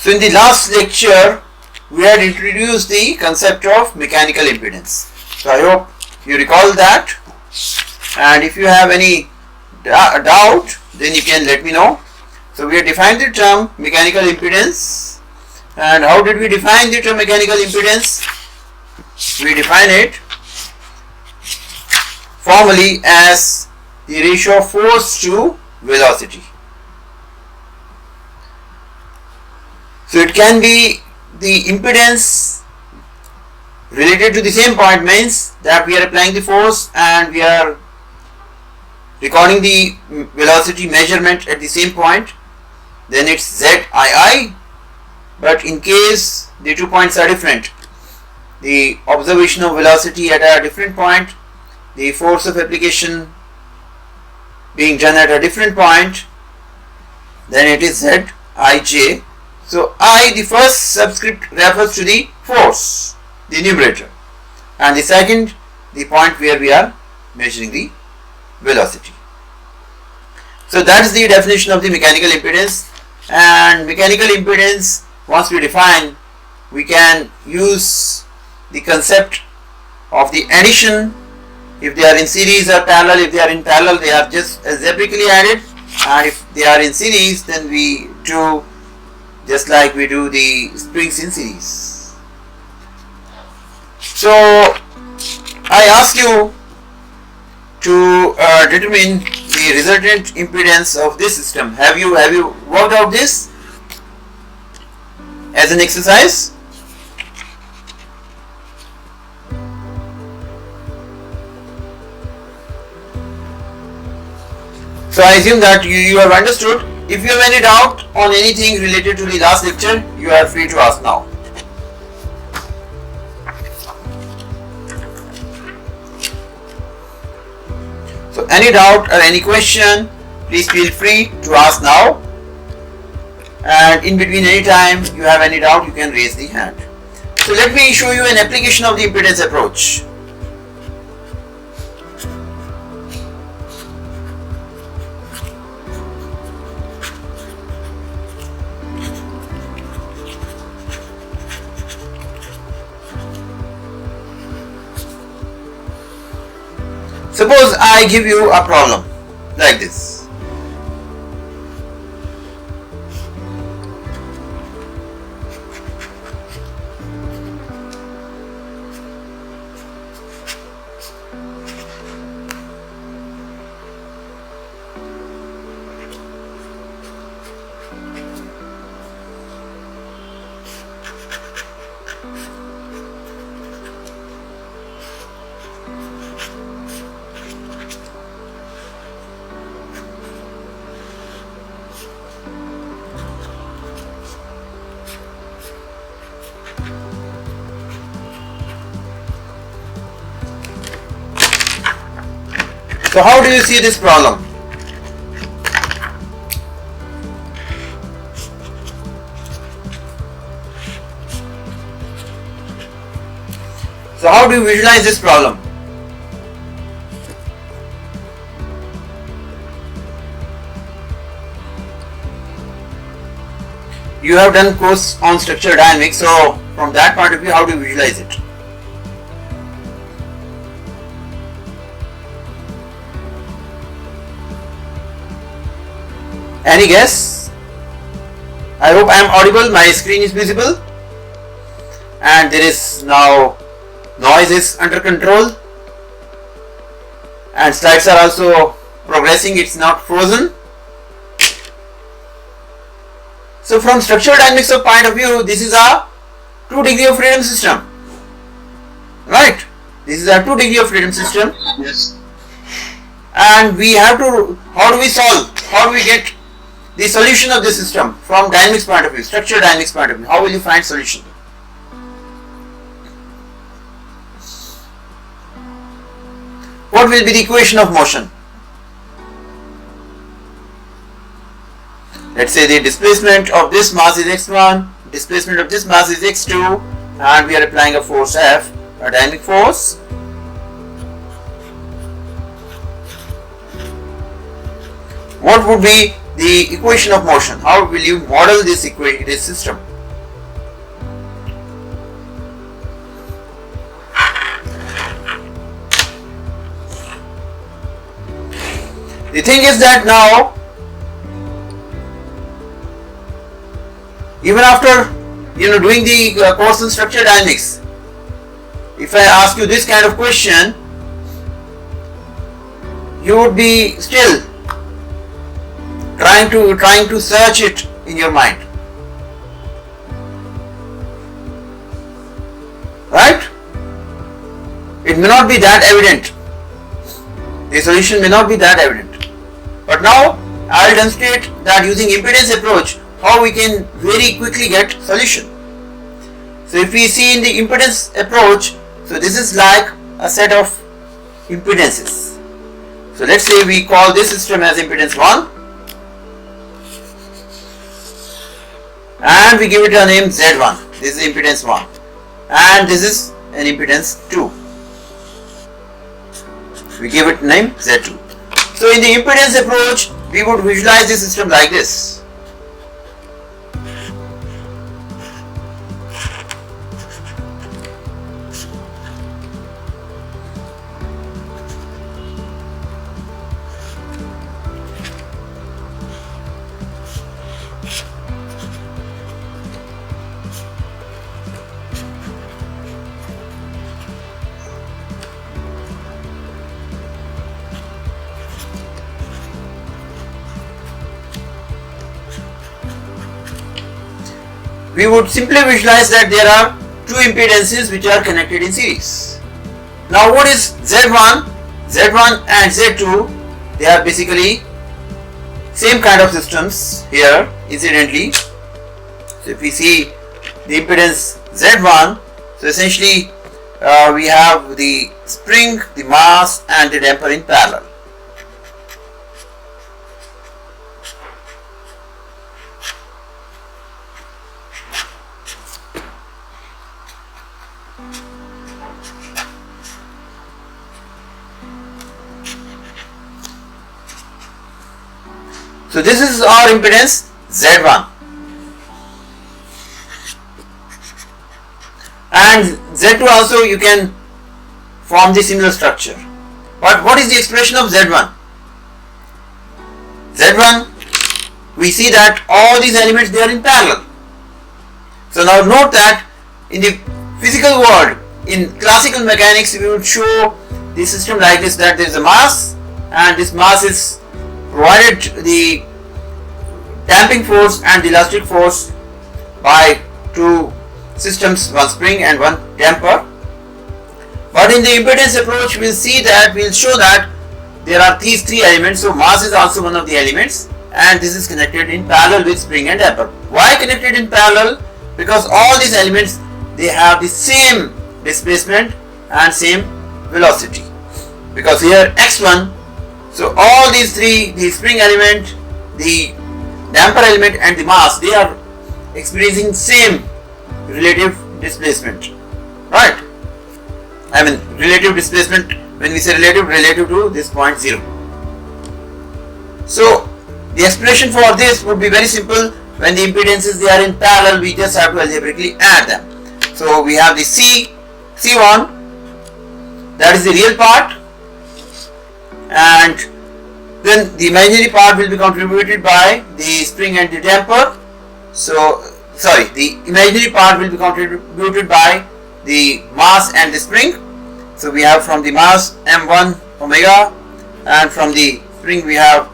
So in the last lecture, we had introduced the concept of mechanical impedance. So I hope you recall that, and if you have any doubt, then you can let me know. So we have defined the term mechanical impedance, and how did we define the term mechanical impedance? We define it formally as the ratio of force to velocity. So it can be the impedance related to the same point, means that we are applying the force and we are recording the velocity measurement at the same point, then it's ZII. But in case the 2 points are different, the observation of velocity at a different point, the force of application being done at a different point, then it is Zij. So I, the first subscript, refers to the force, the numerator, and the second, the point where we are measuring the velocity. So that is the definition of the mechanical impedance. And mechanical impedance, once we define, we can use the concept of the addition. If they are in series or parallel, if they are in parallel, they are just algebraically added, and if they are in series, then we do just like we do the springs in series. So I ask you to determine the resultant impedance of this system. Have you worked out this as an exercise? So I assume that you have understood. If you have any doubt on anything related to the last lecture, you are free to ask now. So any doubt or any question, please feel free to ask now, and in between, any time you have any doubt, you can raise the hand. So let me show you an application of the impedance approach. Suppose I give you a problem like this. So how do you see this problem? So how do you visualize this problem? You have done course on structural dynamics, so from that point of view, how do you visualize it? Any guess? I hope I am audible, my screen is visible, and there is now noise is under control, and slides are also progressing, it's not frozen. So from structural dynamics of point of view, this is a 2 degree of freedom system, right? This is a 2 degree of freedom system. Yes. And we have to, how do we solve? How do we get the solution of this system from dynamics point of view, structural dynamics point of view? How will you find solution? What will be the equation of motion? Let's say the displacement of this mass is x1, displacement of this mass is x2, and we are applying a force F, a dynamic force. What would be the equation of motion? How will you model this system? The thing is that now, even after doing the course in structural dynamics, if I ask you this kind of question, you would be still trying to search it in your mind, right? It may not be that evident. The solution may not be that evident. But now I will demonstrate that using impedance approach how we can very quickly get solution. So if we see in the impedance approach, so this is like a set of impedances. So let's say we call this system as impedance 1 and we give it a name Z1. This is impedance 1 and this is an impedance 2. We give it name Z2. So in the impedance approach, we would visualize the system like this. We would simply visualize that there are two impedances which are connected in series. Now what is Z1? Z1 and Z2, they are basically same kind of systems here incidentally. So if we see the impedance Z1, so essentially we have the spring, the mass and the damper in parallel. So this is our impedance Z1 and Z2 also you can form the similar structure. But what is the expression of Z1? Z1, we see that all these elements they are in parallel. So now note that in the physical world, in classical mechanics, we would show the system like this, that there is a mass and this mass is provided the damping force and the elastic force by two systems, one spring and one damper. But in the impedance approach, we'll see that we'll show that there are these three elements. So mass is also one of the elements and this is connected in parallel with spring and damper. Why connected in parallel? Because all these elements they have the same displacement and same velocity. Because here x1, so all these three, the spring element, the damper element and the mass, they are experiencing same relative displacement, right? I mean relative displacement, when we say relative to this point 0. So the expression for this would be very simple. When the impedances they are in parallel, we just have to algebraically add them. So we have the C1, that is the real part, and then the imaginary part will be contributed by the spring and the damper. So the imaginary part will be contributed by the mass and the spring. So we have from the mass m1 omega and from the spring we have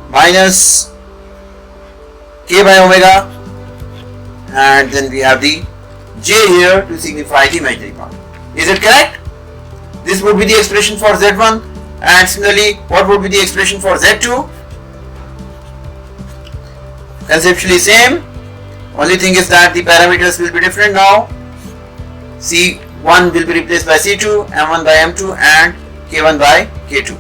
minus k by omega, and then we have the j here to signify the imaginary part. Is it correct? This would be the expression for Z1. And similarly, what would be the expression for Z2? Conceptually same. Only thing is that the parameters will be different now. C1 will be replaced by C2, M1 by M2 and K1 by K2.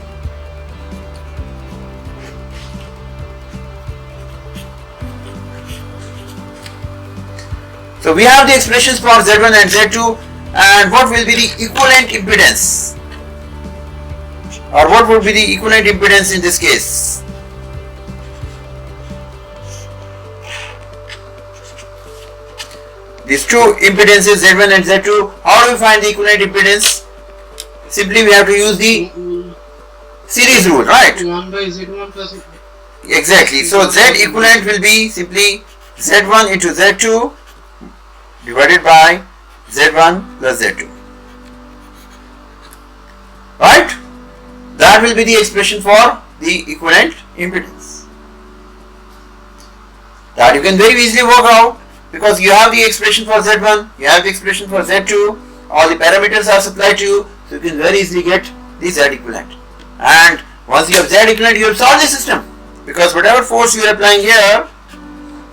So we have the expressions for Z1 and Z2, and what will be the equivalent impedance? Or what would be the equivalent impedance in this case? These two impedances Z1 and Z2, how do we find the equivalent impedance? Simply we have to use the series rule, right? 1 by Z1 plus Z2. Exactly. So Z equivalent will be simply Z1 into Z2 divided by Z1 plus Z2. Right? That will be the expression for the equivalent impedance. That you can very easily work out because you have the expression for Z1, you have the expression for Z2, all the parameters are supplied to you, so you can very easily get the Z equivalent. And once you have Z equivalent, you have solved the system because whatever force you are applying here,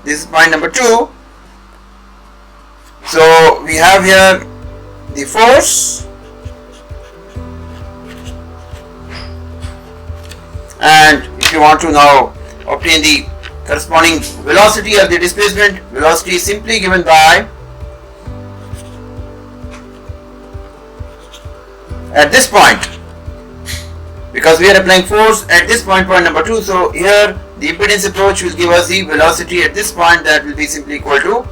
this is point number 2. So we have here the force and if you want to now obtain the corresponding velocity of the displacement, velocity is simply given by at this point, because we are applying force at this point, point number 2, so here the impedance approach will give us the velocity at this point, that will be simply equal to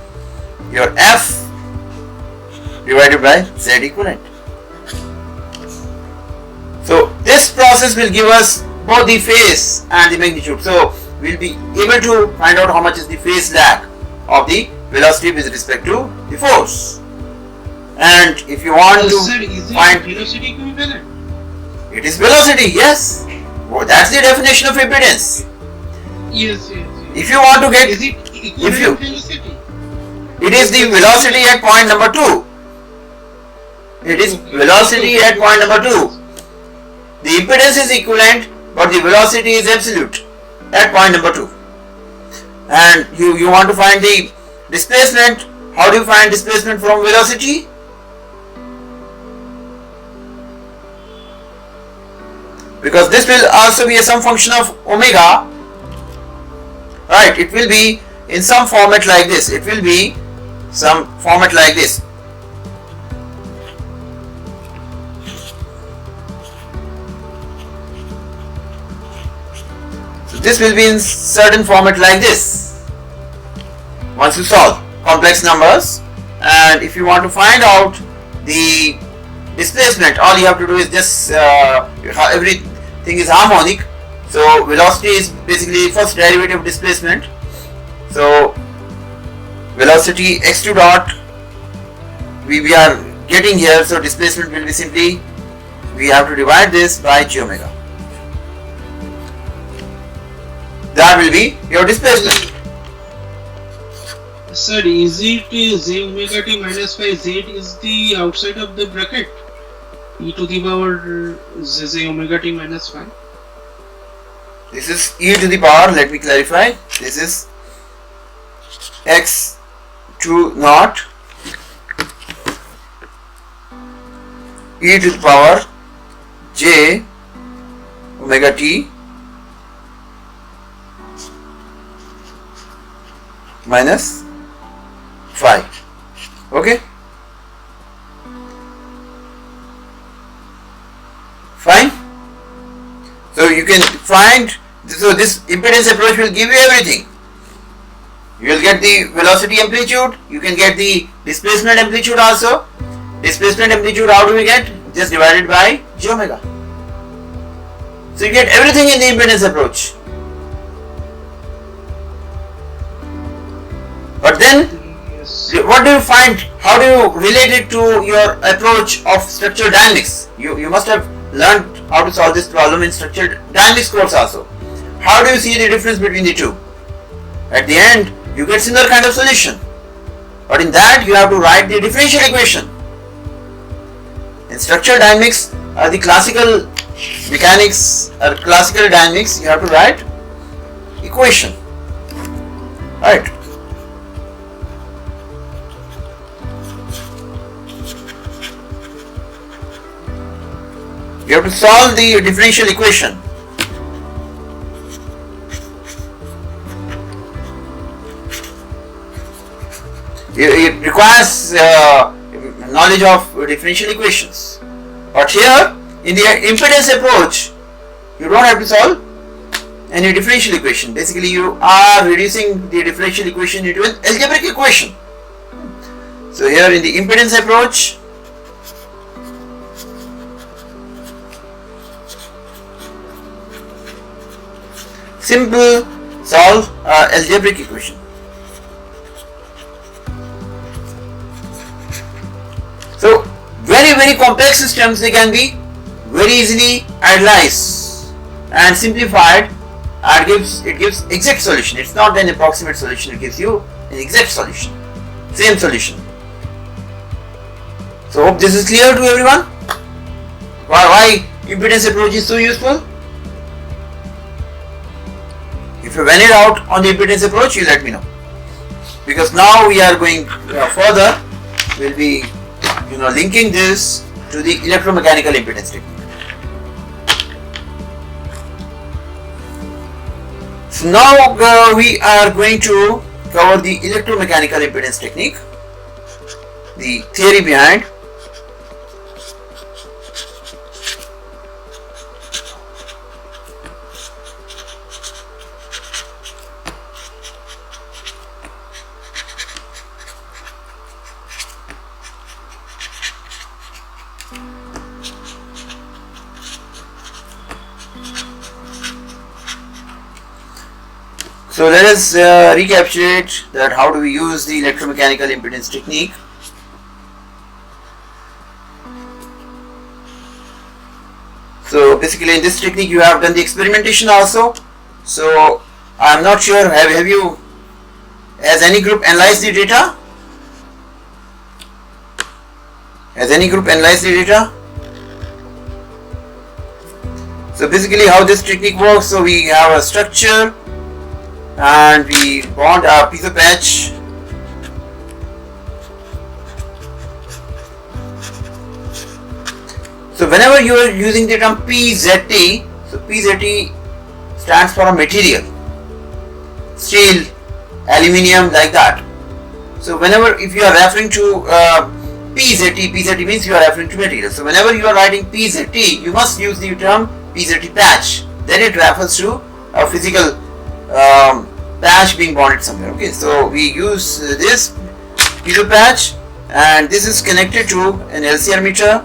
your F divided by Z equivalent. So this process will give us both the phase and the magnitude. So we will be able to find out how much is the phase lag of the velocity with respect to the force. And if you want to find velocity equivalent, it is velocity, yes. Well, that's the definition of impedance. Yes. If you want to get, is it equivalent velocity? It is the velocity at point number 2. It is velocity at point number 2. The impedance is equivalent, but the velocity is absolute at point number 2. And you want to find the displacement. How do you find displacement from velocity? Because this will also be some function of omega, right? It will be in some format like this. It will be some format like this. So this will be in certain format like this once you solve complex numbers. And if you want to find out the displacement, all you have to do is just everything is harmonic, so velocity is basically first derivative of displacement. So velocity x2 dot we are getting here, so displacement will be simply, we have to divide this by j omega. That will be your displacement. Sir, is it j omega t minus phi, z is the outside of the bracket, e to the power j omega t minus phi? This is e to the power, let me clarify, this is x2 naught e to the power j omega t minus phi. Okay, fine. So you can find, so this impedance approach will give you everything. You will get the velocity amplitude, you can get the displacement amplitude also. Displacement amplitude, how do we get? Just divided by j omega. So you get everything in the impedance approach. But then, what do you find? How do you relate it to your approach of structural dynamics? You must have learned how to solve this problem in structural dynamics course also. How do you see the difference between the two? At the end, you get similar kind of solution. But in that, you have to write the differential equation. In structural dynamics, the classical mechanics or classical dynamics, you have to write equation. Right? You have to solve the differential equation. It requires knowledge of differential equations. But here, in the impedance approach, you don't have to solve any differential equation. Basically, you are reducing the differential equation into an algebraic equation. So here in the impedance approach, simple solve algebraic equation. So very complex systems, they can be very easily analyzed and simplified, and it gives exact solution. It's not an approximate solution, it gives you an exact solution, same solution. So hope this is clear to everyone. Why impedance approach is so useful. If you run it out on the impedance approach, you let me know, because now we are going further. We'll be linking this to the electromechanical impedance technique. So now we are going to cover the electromechanical impedance technique, the theory behind. So let us recapitulate that how do we use the electromechanical impedance technique. So basically in this technique you have done the experimentation also. So I am not sure, have you, has any group analyzed the data? Has any group analyzed the data? So basically how this technique works, so we have a structure and we bond a piezo patch So whenever you are using the term PZT, so PZT stands for a material, steel, aluminium, like that. So whenever, if you are referring to PZT, PZT means you are referring to material. So whenever you are writing PZT, you must use the term PZT patch. Then it refers to a physical patch being bonded somewhere. Okay, so we use this piezo patch, and this is connected to an LCR meter.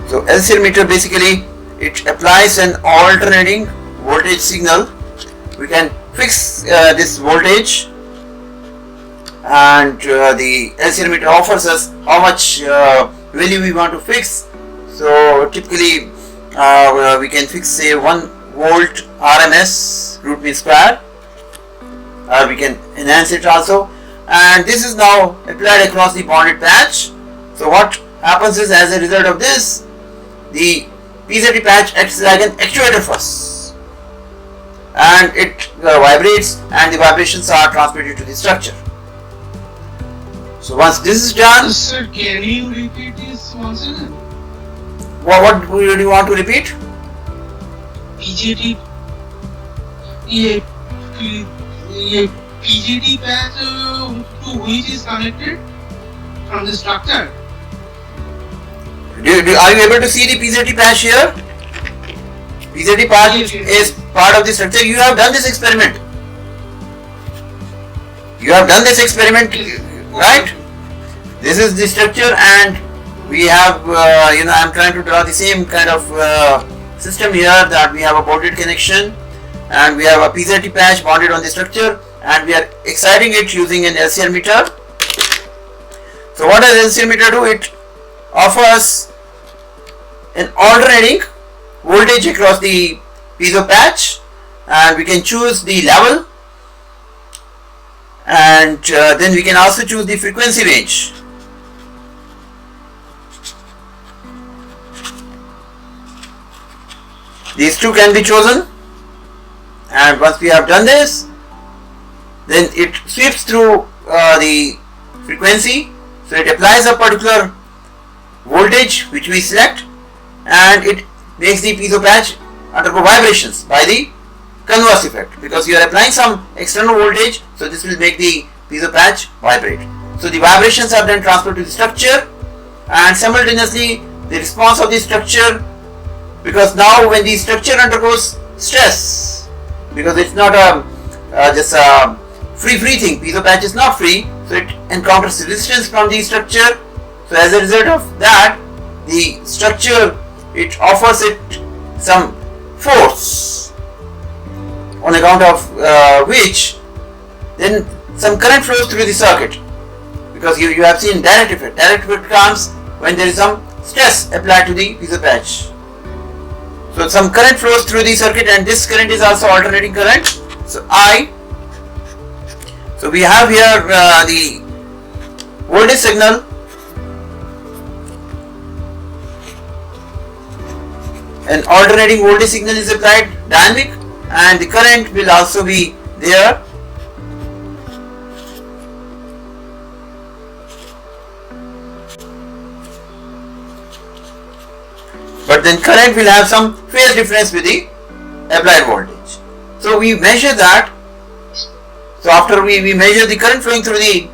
So LCR meter, basically it applies an alternating voltage signal. We can fix this voltage, and the LCR meter offers us how much value we want to fix. So typically we can fix, say, 1 volt RMS root mean square, or we can enhance it also, and this is now applied across the bonded patch. So what happens is, as a result of this, the PZT patch acts like an actuator first, and it vibrates, and the vibrations are transmitted to the structure. So once this is done, sir, can you repeat this once again? What do you want to repeat? PGT, PGT patch to which is connected from the structure. Are you able to see the PZT patch here? PZT patch is part of the structure. You have done this experiment. You have done this experiment, right? This is the structure, and we have, I am trying to draw the same kind of system here, that we have a bolted connection, and we have a PZT patch bonded on the structure, and we are exciting it using an LCR meter. So what does LCR meter do? It offers an alternating voltage across the piezo patch, and we can choose the level, and then we can also choose the frequency range. These two can be chosen, and once we have done this, then it sweeps through the frequency. So it applies a particular voltage which we select, and it makes the piezo patch undergo vibrations by the converse effect, because you are applying some external voltage, so this will make the piezo patch vibrate. So the vibrations are then transferred to the structure, and simultaneously the response of the structure, because now when the structure undergoes stress, because it's not just a free thing, piezo patch is not free, so it encounters resistance from the structure. So as a result of that, the structure it offers it some force on account of which then some current flows through the circuit, because you have seen direct effect. Direct effect comes when there is some stress applied to the piezo patch. So some current flows through the circuit, and this current is also alternating current. So I. So we have here the voltage signal. An alternating voltage signal is applied, dynamic, and the current will also be there. But then current will have some phase difference with the applied voltage. So we measure that. So after we measure the current flowing through the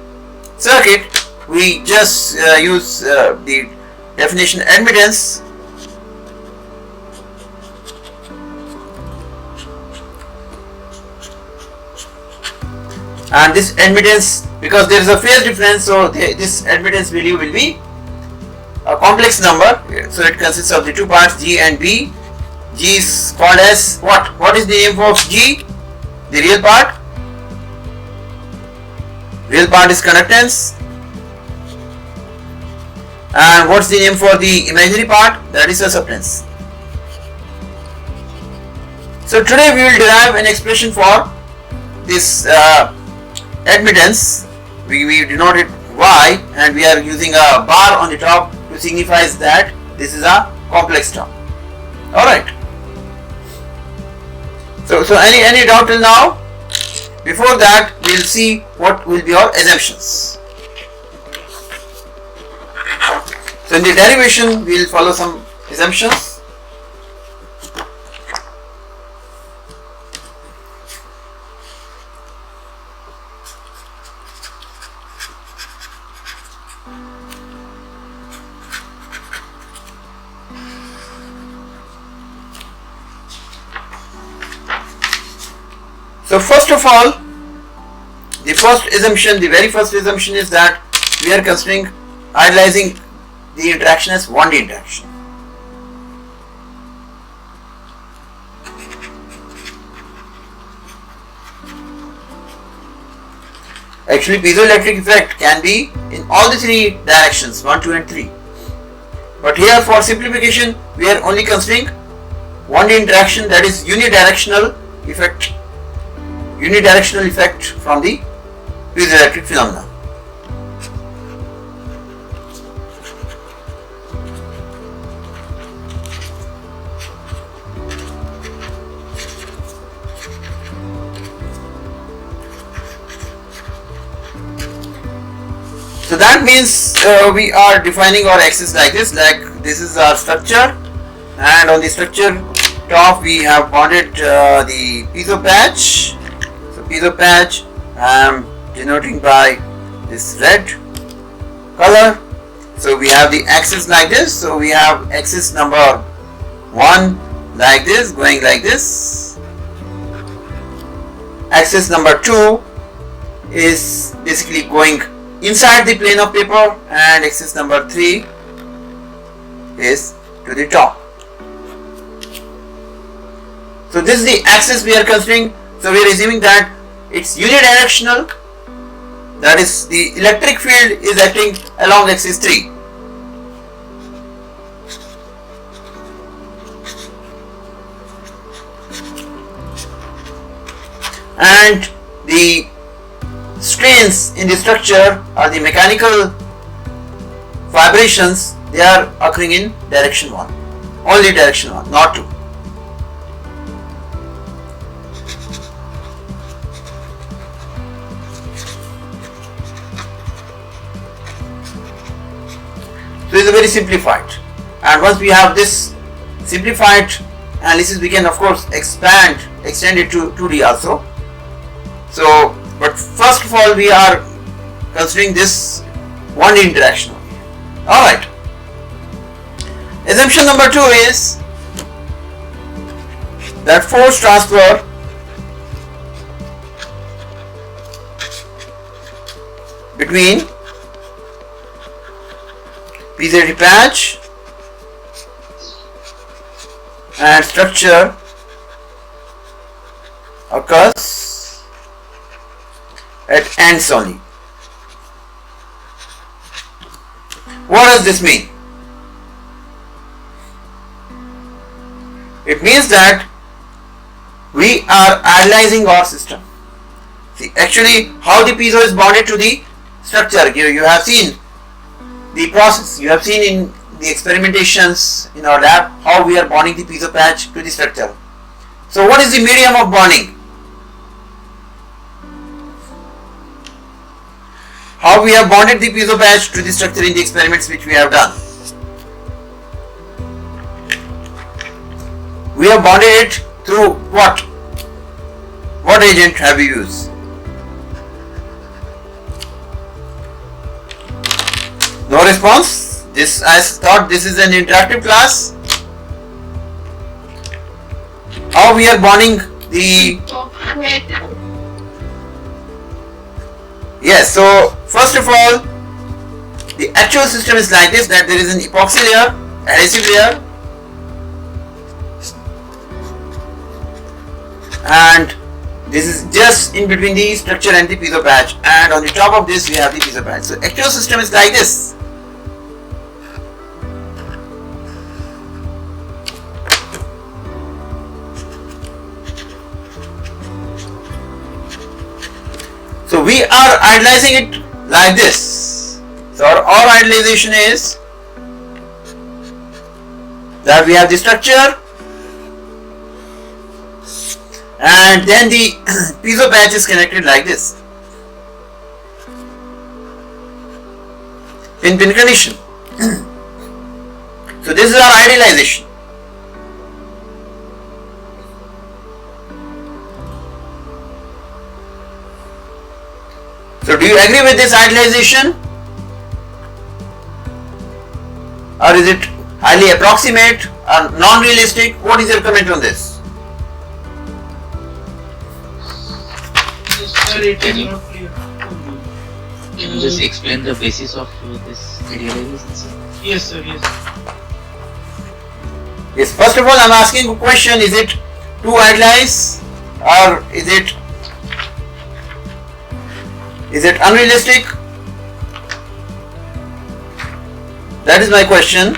circuit, we just use the definition admittance. And this admittance, because there is a phase difference, so this admittance value will be a complex number. So it consists of the two parts, G and B. G is called as what? What is the name of G? The real part? Real part is conductance. And what's the name for the imaginary part? That is susceptance. So today we will derive an expression for this admittance. We denote it Y, and we are using a bar on the top to signify that this is a complex term. Alright. So any doubt till now? Before that, we will see what will be our assumptions. So in the derivation, we will follow some assumptions. So first of all, the very first assumption is that we are considering idealizing the interaction as 1D interaction. Actually, piezoelectric effect can be in all the three directions, 1, 2 and 3. But here for simplification, we are only considering 1D interaction, that is unidirectional effect from the piezoelectric phenomena. So that means we are defining our axis like this, is our structure, and on the structure top we have bonded the piezo patch. So piezo patch I am denoting by this red color. So we have the axis like this. So we have axis number 1 like this, going like this. Axis number 2 is basically going inside the plane of paper, and axis number 3 is to the top. So this is the axis we are considering. So we are assuming that it's unidirectional, that is the electric field is acting along axis 3. And the strains in the structure or the mechanical vibrations, they are occurring in direction 1, only direction 1, not 2. So it is very simplified, and once we have this simplified analysis, we can of course extend it to 2D also. So, but first of all, we are considering this 1D interaction. Alright. Assumption number 2 is that force transfer between piezoelectric patch and structure occurs at ends only. What does this mean? It means that we are idealizing our system. See, actually how the piezo is bonded to the structure. You have seen the process. You have seen in the experimentations in our lab how we are bonding the piezo patch to the structure. So what is the medium of bonding? How we have bonded the piezo patch to the structure in the experiments which we have done. We have bonded it through what? What agent have we used? No response. This, I thought this is an interactive class. How we are bonding the... Yes, so first of all, the actual system is like this, that there is an epoxy layer, adhesive layer, and this is just in between the structure and the piezo patch, and on the top of this we have the piezo patch. So actual system is like this. So we are idealizing it like this. So our idealization is that we have the structure and then the piezo patch is connected like this in pin condition. So this is our idealization. So do you agree with this idealization, or is it highly approximate or non-realistic? What is your comment on this? Can you just explain the basis of this idealization? Yes, sir. Yes. Yes. First of all, I am asking a question: is it too idealized, or is it unrealistic? That is my question.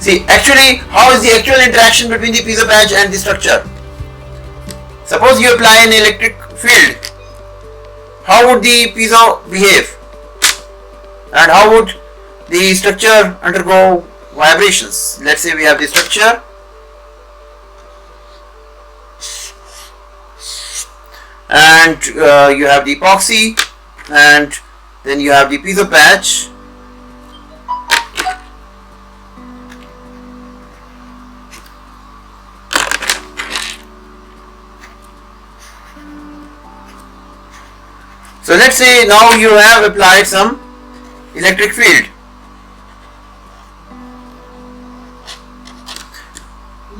See, actually, how is the actual interaction between the piezo patch and the structure? Suppose you apply an electric field. How would the piezo behave? And how would the structure undergo vibrations? Let's say we have the structure. And you have the epoxy, and then you have the piezo patch. So let's say now you have applied some electric field.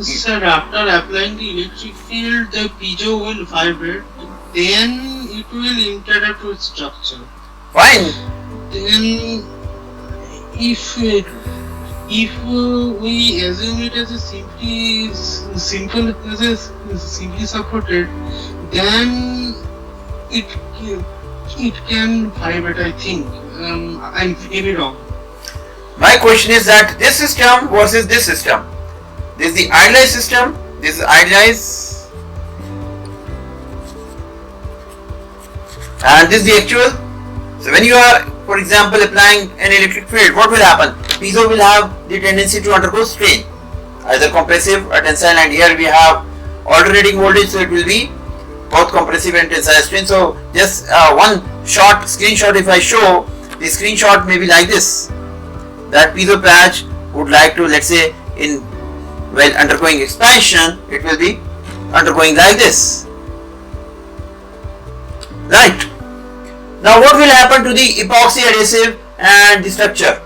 Sir, after applying the electric field, the piezo will vibrate. Then it will interact with structure. Fine. Then, if we assume it as a simply supported, then it can vibrate. I think I'm maybe wrong. My question is that this system versus this system. This is the idealized system. This is idealized. And this is the actual. So when you are, for example, applying an electric field, what will happen? Piezo will have the tendency to undergo strain, either compressive or tensile, and here we have alternating voltage, so it will be both compressive and tensile strain. So just one short screenshot, if I show, the screenshot may be like this. That piezo patch would like to, let's say, while undergoing expansion, it will be undergoing like this. Right. Now what will happen to the epoxy adhesive and the structure?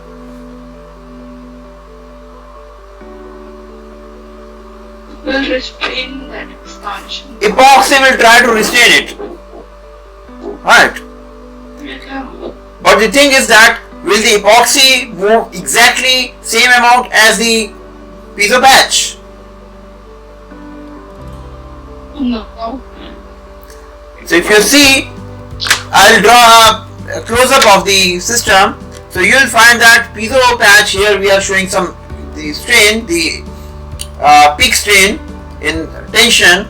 Will restrain that expansion. Epoxy will try to restrain it. Right. Yeah. But the thing is that will the epoxy move exactly same amount as the piezo patch? No. So if you see, I will draw a close-up of the system. So you will find that piezo patch here we are showing some the strain, the peak strain in tension.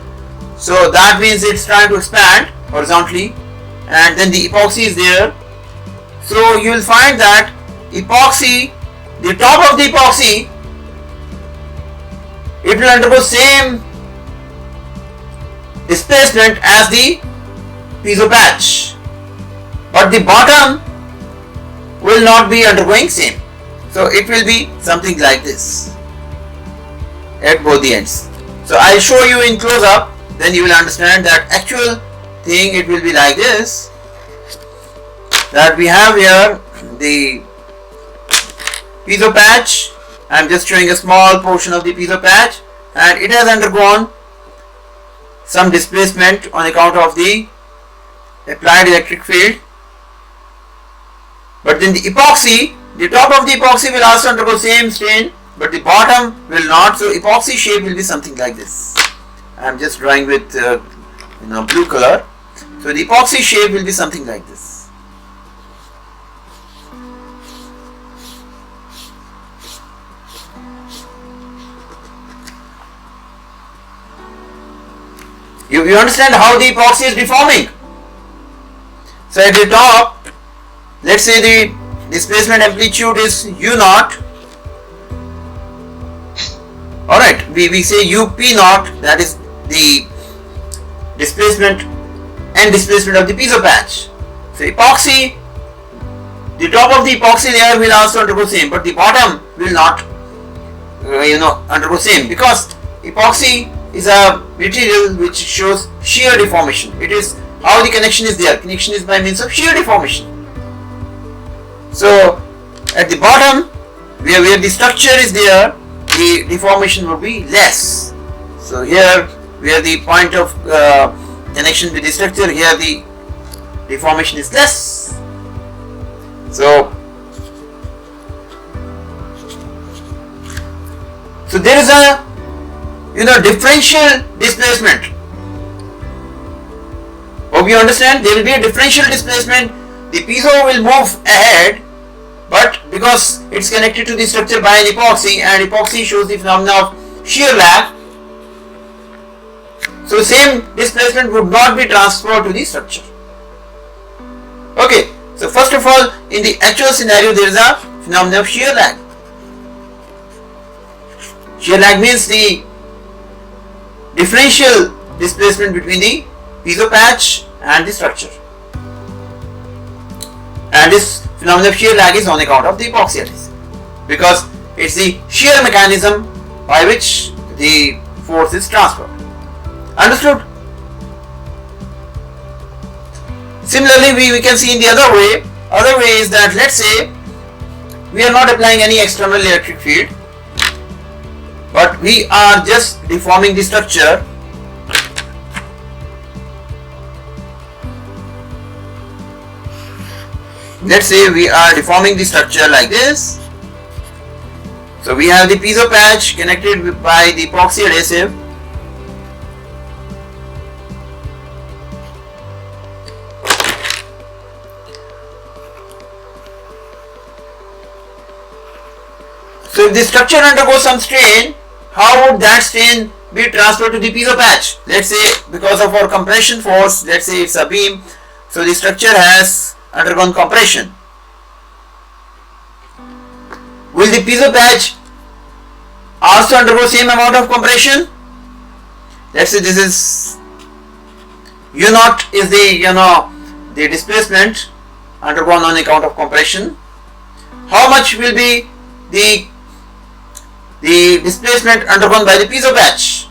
So that means it's trying to expand horizontally, and then the epoxy is there. So you will find that epoxy, the top of the epoxy, it will undergo same displacement as the piezo patch, but the bottom will not be undergoing same. So it will be something like this at both the ends. So I'll show you in close up, then you will understand that actual thing it will be like this, that we have here the piezo patch. I'm just showing a small portion of the piezo patch, and it has undergone some displacement on account of the applied electric field. But then the epoxy, the top of the epoxy will also undergo same strain, but the bottom will not. So epoxy shape will be something like this. I am just drawing with blue color. So the epoxy shape will be something like this. You understand how the epoxy is deforming. So at the top, let's say the displacement amplitude is U naught. Alright, we say UP naught, that is the displacement and displacement of the piezo patch. So epoxy, the top of the epoxy layer will also undergo same, but the bottom will not undergo same, because epoxy is a material which shows shear deformation. It is how the connection is there. Connection is by means of shear deformation. So at the bottom, where the structure is there, the deformation will be less. So here, where the point of connection with the structure, here the deformation is less. So there is a differential displacement. Hope you understand. There will be a differential displacement. The piezo will move ahead, but because it's connected to the structure by an epoxy, and epoxy shows the phenomena of shear lag, so same displacement would not be transferred to the structure. Okay, so first of all, in the actual scenario, there is a phenomenon of shear lag. Shear lag means the differential displacement between the piezo patch and the structure, and this phenomenon of shear lag is on account of the epoxy adhesive, because it's the shear mechanism by which the force is transferred. Understood? Similarly, we can see in the other way. Other way is that, let's say we are not applying any external electric field, but we are just deforming the structure. Let's say we are deforming the structure like this. So we have the piezo patch connected by the epoxy adhesive. So if the structure undergoes some strain, how would that strain be transferred to the piezo patch? Let's say because of our compression force, let's say it's a beam, so the structure has undergone compression. Will the piezo patch also undergo same amount of compression? Let's say this is U naught is the displacement undergone on account of compression. How much will be the displacement undergone by the piezo patch?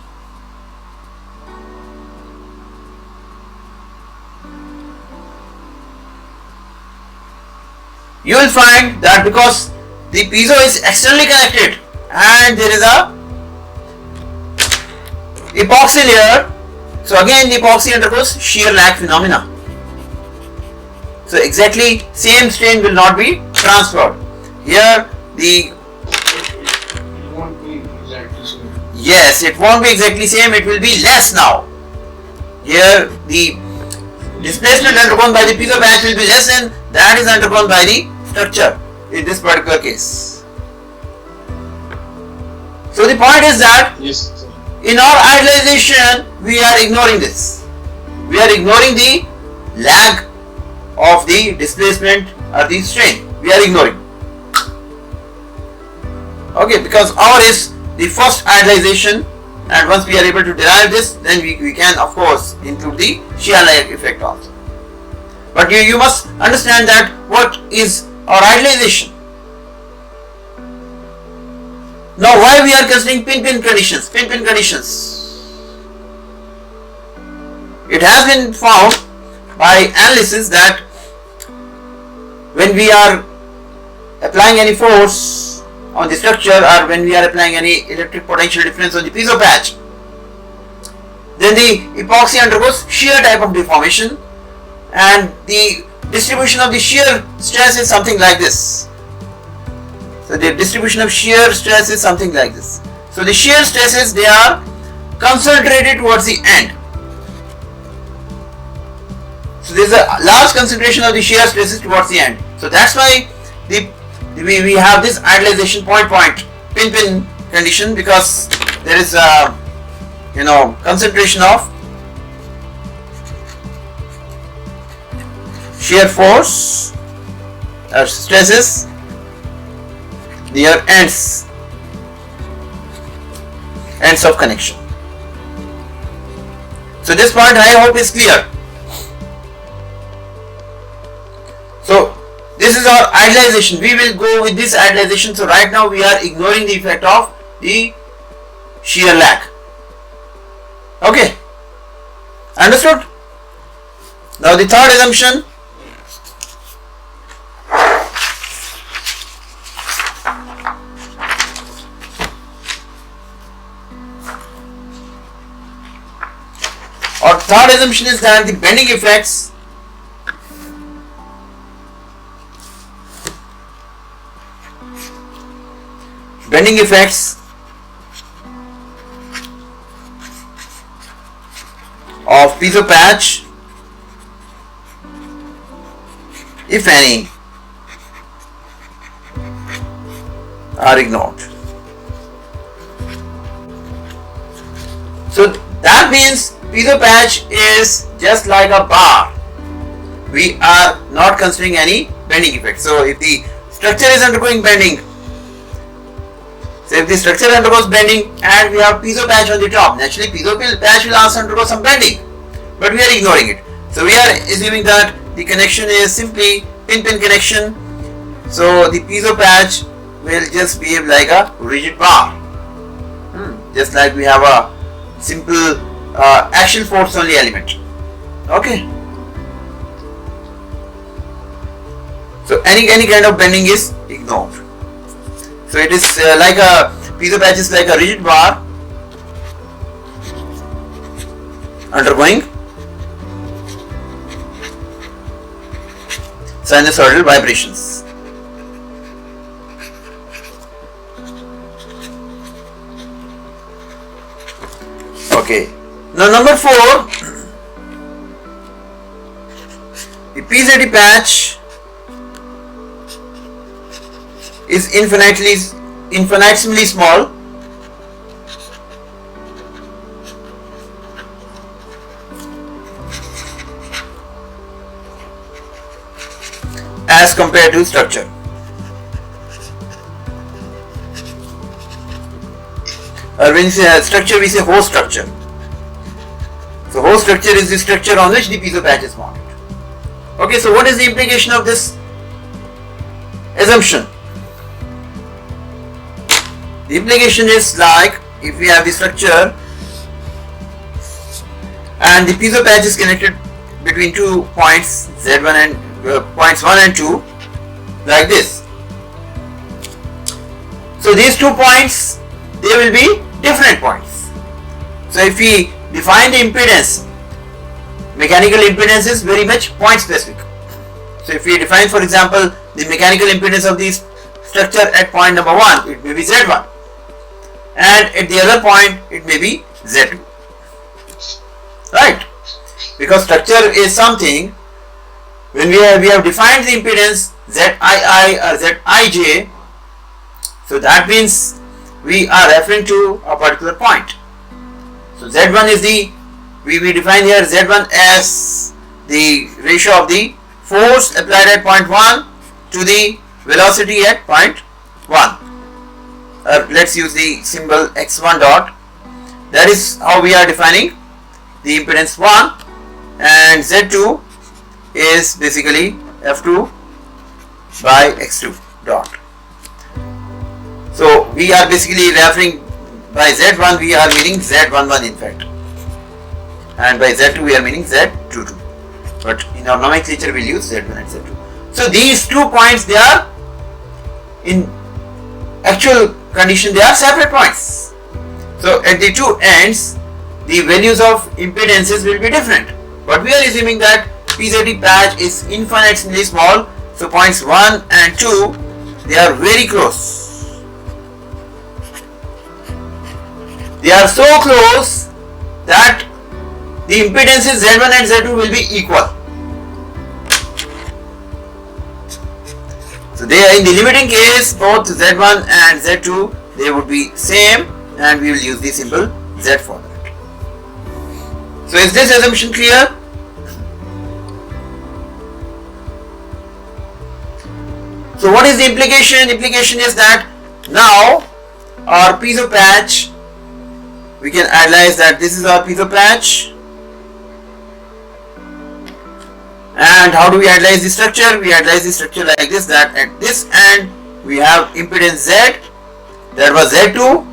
You will find that because the piezo is externally connected and there is a epoxy layer, so again the epoxy undergoes shear lag phenomena. So exactly same strain will not be transferred. Here the It won't be exactly same. yes, it won't be exactly same, it will be less now. Here the displacement undergone by the piezo patch will be less than that is undergone by the structure in this particular case. So the point is that Yes, sir. in our idealization we are ignoring this. We are ignoring the lag of the displacement or the strain. We are ignoring. Okay, because our is the first idealization, and once we are able to derive this, then we can of course include the shear lag effect also. But you must understand that what is our idealization. Now why we are considering pin-pin conditions? Pin-pin conditions. It has been found by analysis that when we are applying any force on the structure or when we are applying any electric potential difference on the piezo patch, then the epoxy undergoes shear type of deformation, and the distribution of the shear stress is something like this. So the distribution of shear stress is something like this. So the shear stresses, they are concentrated towards the end. So there is a large concentration of the shear stresses towards the end. So that's why we have this idealization point pin condition, because there is a concentration of shear force or stresses near ends of connection. So this point I hope is clear. So this is our idealization. We will go with this idealization. So right now we are ignoring the effect of the shear lag. Okay, understood? Now the third assumption. Our third assumption is that the bending effects of piezo patch, if any, are ignored. So that means piezo patch is just like a bar. We are not considering any bending effect. So if the structure is undergoing bending, so if the structure undergoes bending and we have piezo patch on the top, naturally piezo patch will also undergo some bending, but we are ignoring it. So we are assuming that the connection is simply pin-pin connection. So the piezo patch will just behave like a rigid bar, just like we have a simple axial force only element. Okay. So any kind of bending is ignored. So it is like a piezo patch is like a rigid bar undergoing sinusoidal vibrations. Okay. Now number 4, the PZD patch is infinitesimally small as compared to structure. Or when we say structure, we say host structure. So host structure is the structure on which the piezo patch is mounted. Okay, so what is the implication of this assumption? The implication is like if we have the structure and the piezo patch is connected between 2 points Z1 and points 1 and 2 like this. So these 2 points, they will be different points. So if we define the impedance, mechanical impedance is very much point specific. So if we define, for example, the mechanical impedance of the structure at point number 1, it may be Z1, and at the other point it may be Z2, right? Because structure is something, when we have defined the impedance Zii or Zij, so that means we are referring to a particular point. So Z1 is we define here Z1 as the ratio of the force applied at point 1 to the velocity at point 1. Let's use the symbol x1 dot. That is how we are defining the impedance 1, and Z2 is basically F2 by x2 dot. So we are basically referring, by Z1 we are meaning Z11 in fact, and by Z2 we are meaning Z22, but in our nomenclature we will use Z1 and Z2. So these 2 points, they are in actual condition, they are separate points. So at the 2 ends the values of impedances will be different, but we are assuming that PZT patch is infinitesimally small, so points 1 and 2, they are very close. They are so close that the impedances Z1 and Z2 will be equal. So they are, in the limiting case, both Z1 and Z2, they would be same, and we will use the symbol Z for that. So is this assumption clear? So what is the implication? Implication is that now our piezo patch, we can analyze that this is our piezo patch. And how do we analyze the structure? We analyze the structure like this, that at this end we have impedance Z, that was Z2,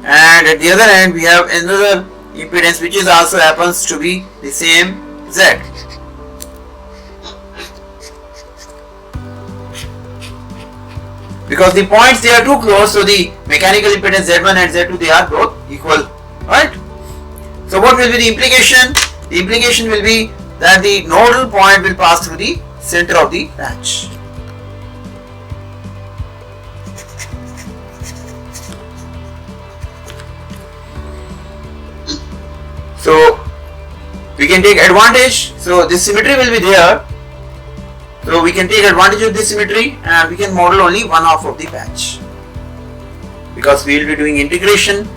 and at the other end we have another impedance which is also happens to be the same Z. Because the points, they are too close, so the mechanical impedance Z1 and Z2, they are both equal, right? So what will be the implication? The implication will be that the nodal point will pass through the center of the patch. So we can take advantage, so this symmetry will be there. So we can take advantage of this symmetry and we can model only one half of the patch, because we will be doing integration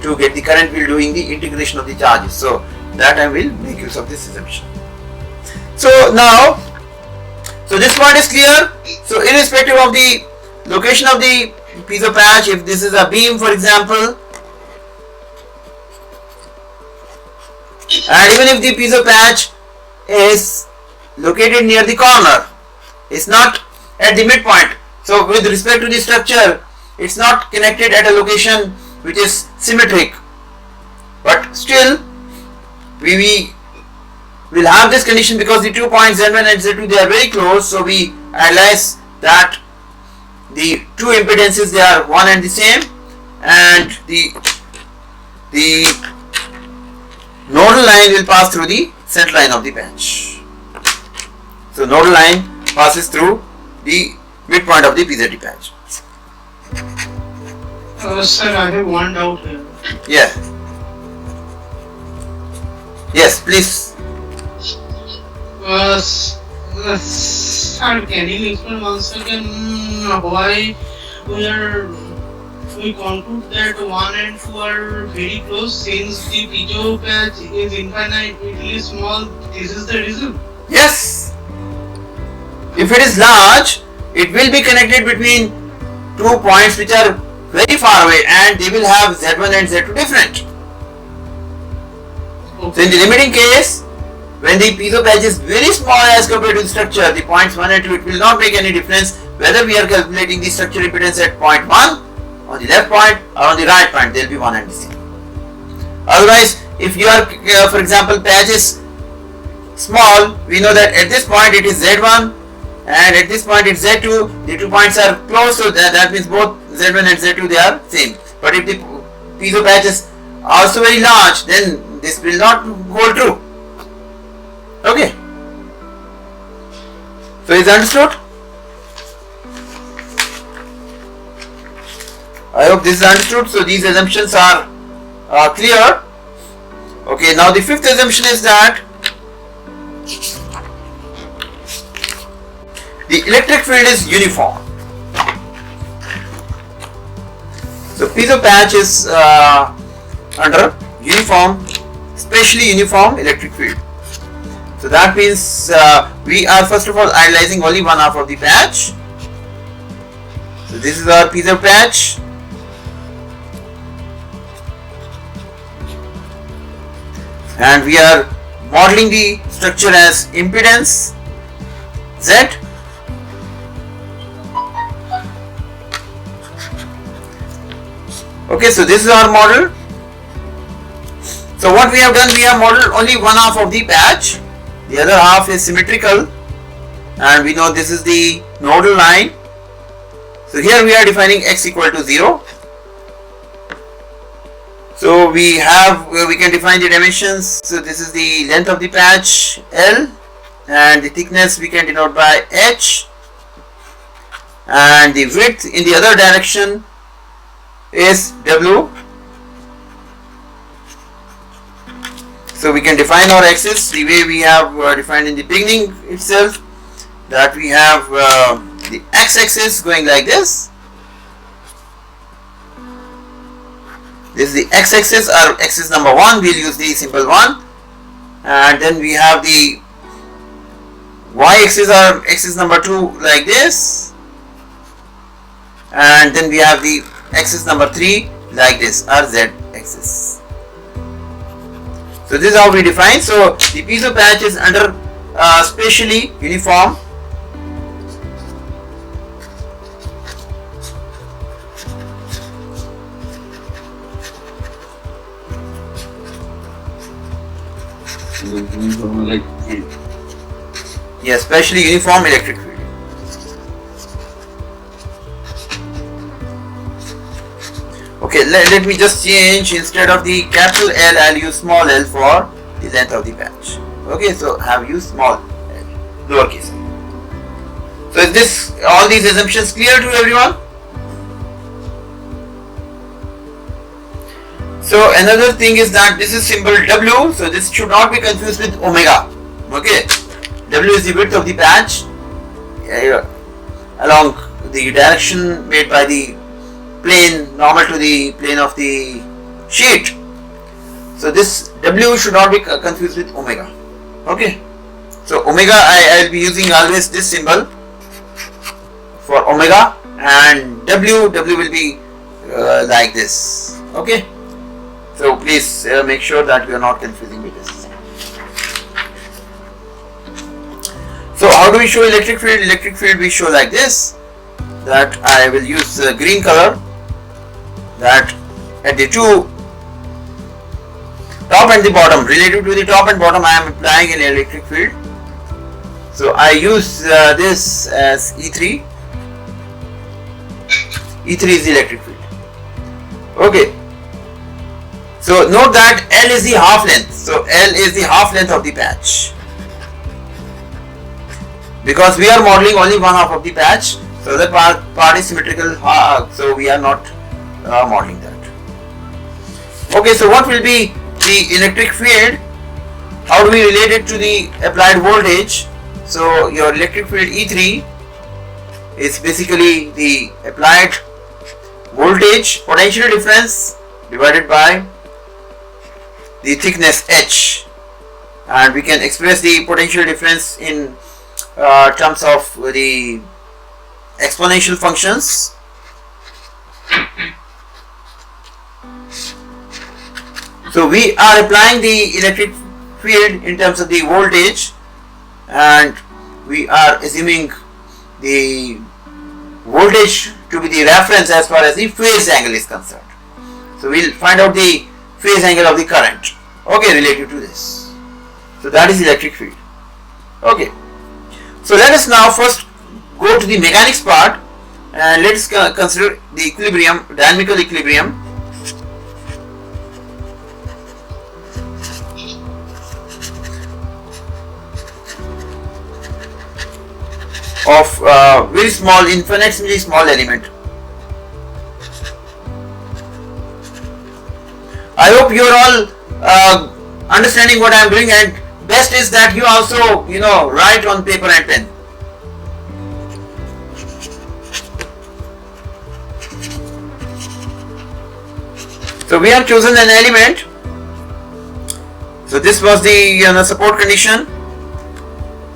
to get the current, we will be doing the integration of the charges. So that time we will make use of this assumption. So now, so this part is clear. So irrespective of the location of the piezo patch, if this is a beam for example, and even if the piezo patch is located near the corner, it's not at the midpoint, so with respect to the structure, it's not connected at a location which is symmetric, but still we will have this condition because the 2 points Z1 and Z2, they are very close, so we analyze that the 2 impedances, they are one and the same, and the nodal line will pass through the center line of the patch. So nodal line passes through the midpoint of the PZT patch. Sir, I have one doubt here. Yeah. Yes, please. Sir, can you explain once again why we conclude that 1 and 2 are very close, since the piezo patch is infinitely small? This is the reason. Yes. If it is large, it will be connected between 2 points which are very far away, and they will have Z1 and Z2 different. Okay. So in the limiting case, when the piezo patch is very small as compared to the structure, the points 1 and 2, it will not make any difference whether we are calculating the structure impedance at point 1 on the left point or on the right point, they will be one and the same. Otherwise, if you are, for example, patch is small, we know that at this point it is Z1 and at this point it's Z2, the 2 points are close, so that means both Z1 and Z2, they are same. But if the piezo patch is also very large, then this will not hold true. Okay. So is understood? I hope this is understood. So these assumptions are clear. Okay, now the fifth assumption is that the electric field is uniform. So piezo patch is under uniform, specially uniform electric field. So that means we are first of all analyzing only one half of the patch. So this is our piezo patch. And we are modeling the structure as impedance Z. Okay, so this is our model. So what we have done, we have modeled only one half of the patch, the other half is symmetrical, and we know this is the nodal line. So here we are defining x equal to 0. So we can define the dimensions. So this is the length of the patch L, and the thickness we can denote by h, and the width in the other direction is W. So we can define our axis the way we have defined in the beginning itself, that we have the x-axis going like this. This is the x-axis, or axis number 1, we'll use the symbol 1, and then we have the y-axis or axis number 2 like this, and then we have the axis number 3 like this, or z-axis. So this is how we define. So the piezo patch is under spatially uniform. Yes, spatially uniform electric field. Okay, let me just change, instead of the capital L, I'll use small l for the length of the patch. Okay, so have used small l, lowercase l. So is this, all these assumptions clear to everyone? So another thing is that this is symbol W, so this should not be confused with omega. Okay, W is the width of the patch along the direction made by the plane normal to the plane of the sheet. So this W should not be confused with omega. Okay, so omega, I will be using always this symbol for omega, and W will be like this. Okay, so please make sure that we are not confusing with this. So how do we show electric field? Electric field we show like this, that I will use green color, that at the two top and the bottom, relative to the top and bottom, I am applying an electric field. So I use this as E3. E3 is the electric field. Okay. So note that L is the half length. So L is the half length of the patch. Because we are modeling only one half of the patch, so the part is symmetrical, so we are not modeling that. Okay, so what will be the electric field? How do we relate it to the applied voltage? So your electric field E3 is basically the applied voltage potential difference divided by the thickness h, and we can express the potential difference in terms of the exponential functions. So we are applying the electric field in terms of the voltage, and we are assuming the voltage to be the reference as far as the phase angle is concerned. So we will find out the phase angle of the current, okay, related to this. So that is electric field. Okay, so let us now first go to the mechanics part, and let us consider the equilibrium, dynamical equilibrium of very small, infinitesimally small element. I hope you are all understanding what I am doing, and best is that you also write on paper and pen. So we have chosen an element. So this was the support condition.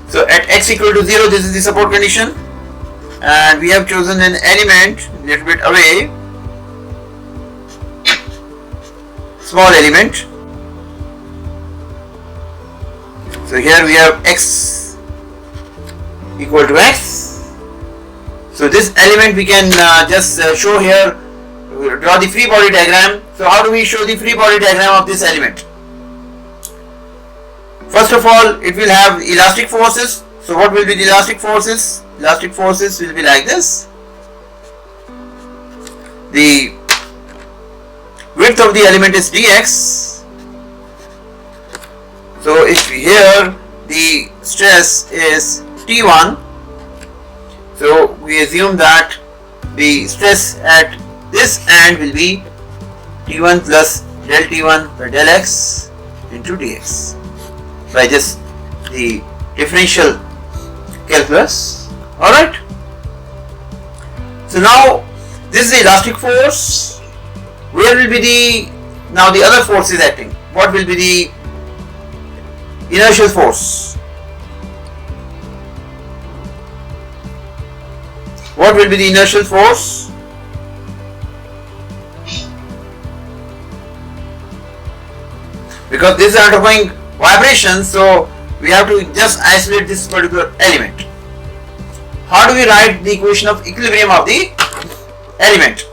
So at x equal to 0, this is the support condition, and we have chosen an element a little bit away, small element. So here we have x equal to x. So this element we can just show here, draw the free body diagram. So how do we show the free body diagram of this element? First of all, it will have elastic forces. So what will be the elastic forces? Elastic forces will be like this. The width of the element is dx. So if here the stress is T1, so we assume that the stress at this end will be T1 plus del T1 by del x into dx by just the differential calculus. Alright. So now this is the elastic force. Where will be the other force is acting? What will be the inertial force? What will be the inertial force? Because this is undergoing vibration, so we have to just isolate this particular element. How do we write the equation of equilibrium of the element?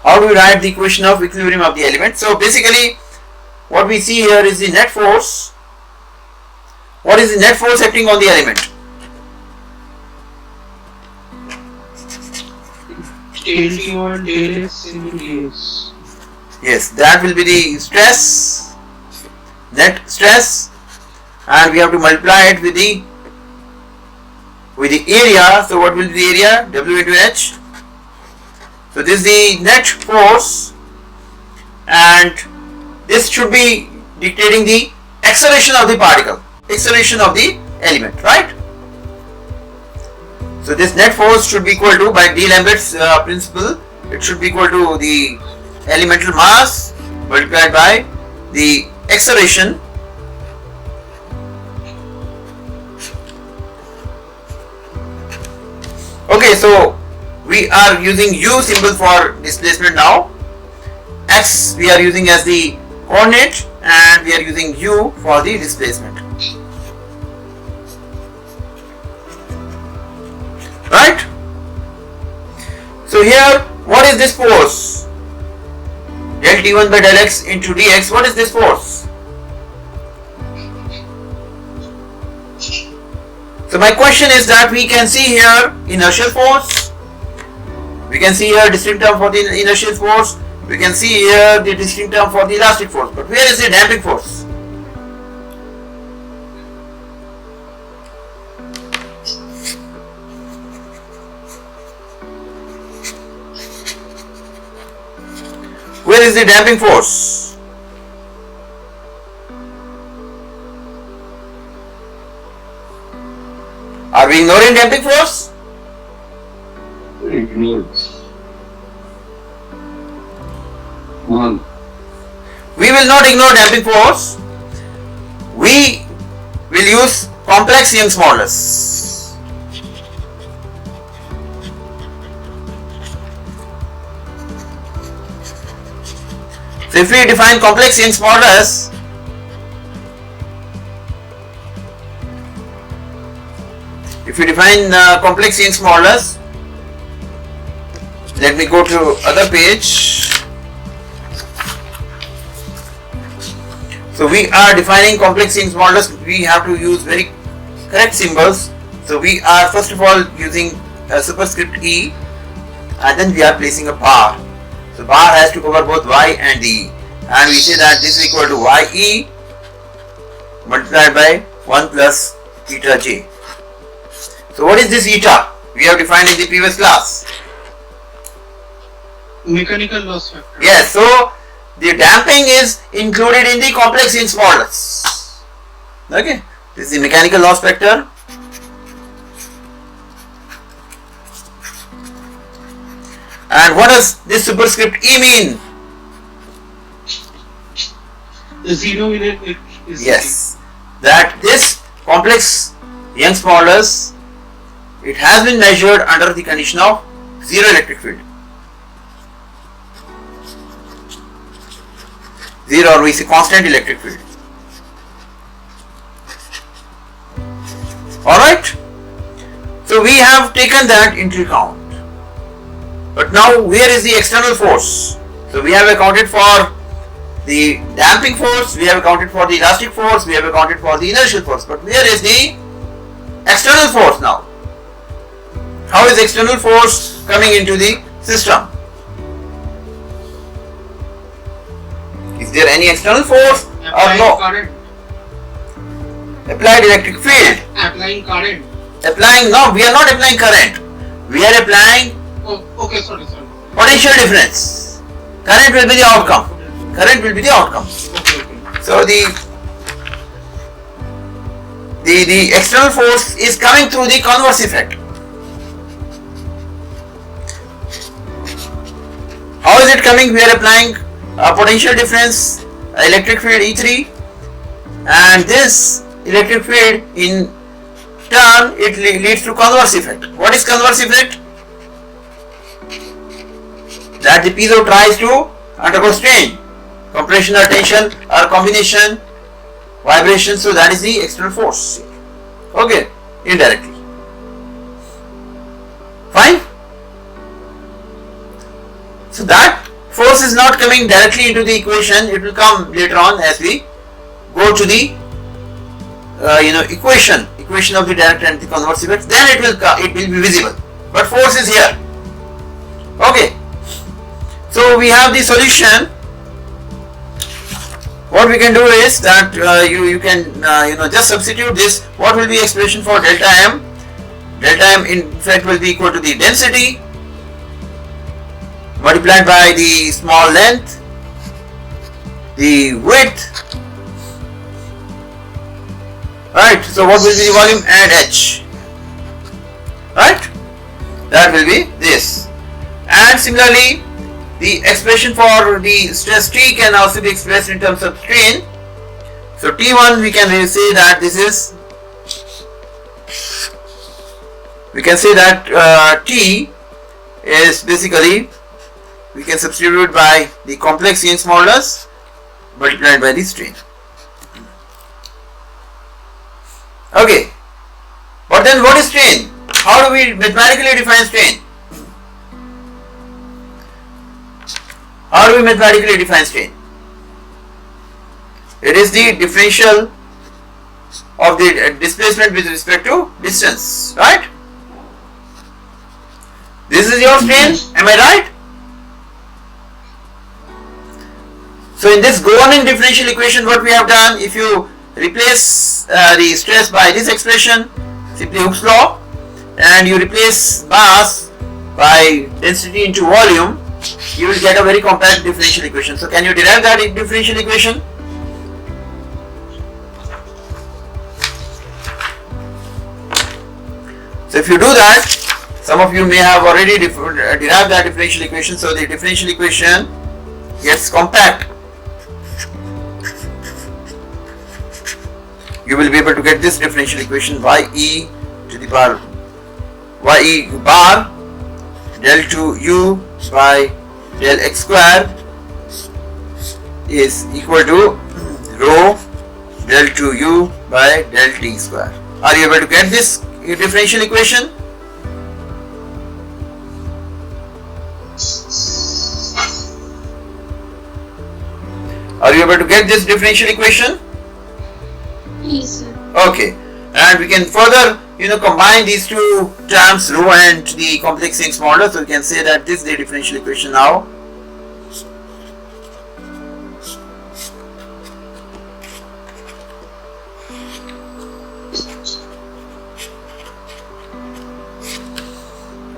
How do we write the equation of equilibrium of the element? So basically what we see here is the net force. What is the net force acting on the element? Del T1 del x into dx. Yes, that will be the stress, net stress, and we have to multiply it with the area. So what will be the area? W into h. So this is the net force, and this should be dictating the acceleration of the particle, acceleration of the element, right? So this net force should be equal to, by D'Alembert's principle, it should be equal to the elemental mass multiplied by the acceleration Okay, so we are using U symbol for displacement now. X we are using as the coordinate and we are using U for the displacement. Right? So here, what is this force? Del T1 by del X into dx. What is this force? So my question is that we can see here inertial force. We can see here distinct term for the inertial force. We can see here the distinct term for the elastic force. But where is the damping force? Where is the damping force? Are we ignoring damping force? Ignored. One. We will not ignore damping force. We will use complex Young's modulus. So if we define complex Young's modulus, complex Young's modulus, let me go to other page. So we are defining complex Young's modulus. We have to use very correct symbols. So we are first of all using a superscript E, and then we are placing a bar. So bar has to cover both Y and E, and we say that this is equal to YE multiplied by 1 plus eta J. So what is this eta? We have defined in the previous class. Mechanical loss factor. Yes, so the damping is included in the complex Young's modulus. Okay, this is the mechanical loss factor. And what does this superscript E mean? Zero in it is Yes, that this complex Young's modulus, it has been measured under the condition of zero electric field. Zero, or we say constant electric field. Alright, so we have taken that into account. But now where is the external force? So we have accounted for the damping force, we have accounted for the elastic force, we have accounted for the inertial force. But where is the external force now? How is external force coming into the system? Is there any external force or applying no? current. Applied electric field. Applying current. Applying, no, we are not applying current. We are applying Oh, okay, sorry. potential difference. Current will be the outcome. Current will be the outcome. Okay. So the external force is coming through the converse effect. How is it coming? We are applying a potential difference, electric field E3, and this electric field in turn it leads to converse effect. What is converse effect? That the piezo tries to undergo strain, compression or tension or combination, vibration. So that is the external force. Okay, indirectly. Fine. So that force is not coming directly into the equation. It will come later on as we go to the equation of the direct and the converse effect. Then it will be visible. But force is here. Okay. So we have the solution. What we can do is that you can just substitute this. What will be expression for delta m? Delta m in fact will be equal to the density multiplied by the small length, the width. Right. So what will be the volume and h? Right. That will be this. And similarly, the expression for the stress T can also be expressed in terms of strain. So T1 we can say that this is, we can say that T is basically, we can substitute by the complex Young's modulus multiplied by the strain. Okay, but then what is strain? How do we mathematically define strain? How do we mathematically define strain? It is the differential of the displacement with respect to distance, right? This is your strain, am I right? So in this governing differential equation, what we have done, if you replace the stress by this expression, simply Hooke's law, and you replace mass by density into volume, you will get a very compact differential equation. So can you derive that differential equation? So if you do that, some of you may have already derived that differential equation. So the differential equation gets compact. You will be able to get this differential equation ye to the power ye bar del to u by del x square is equal to rho del to u by del t square. Are you able to get this differential equation? Are you able to get this differential equation? Yes, sir. Okay, and we can further combine these two terms, rho and the complex Young's modulus. So we can say that this is the differential equation now.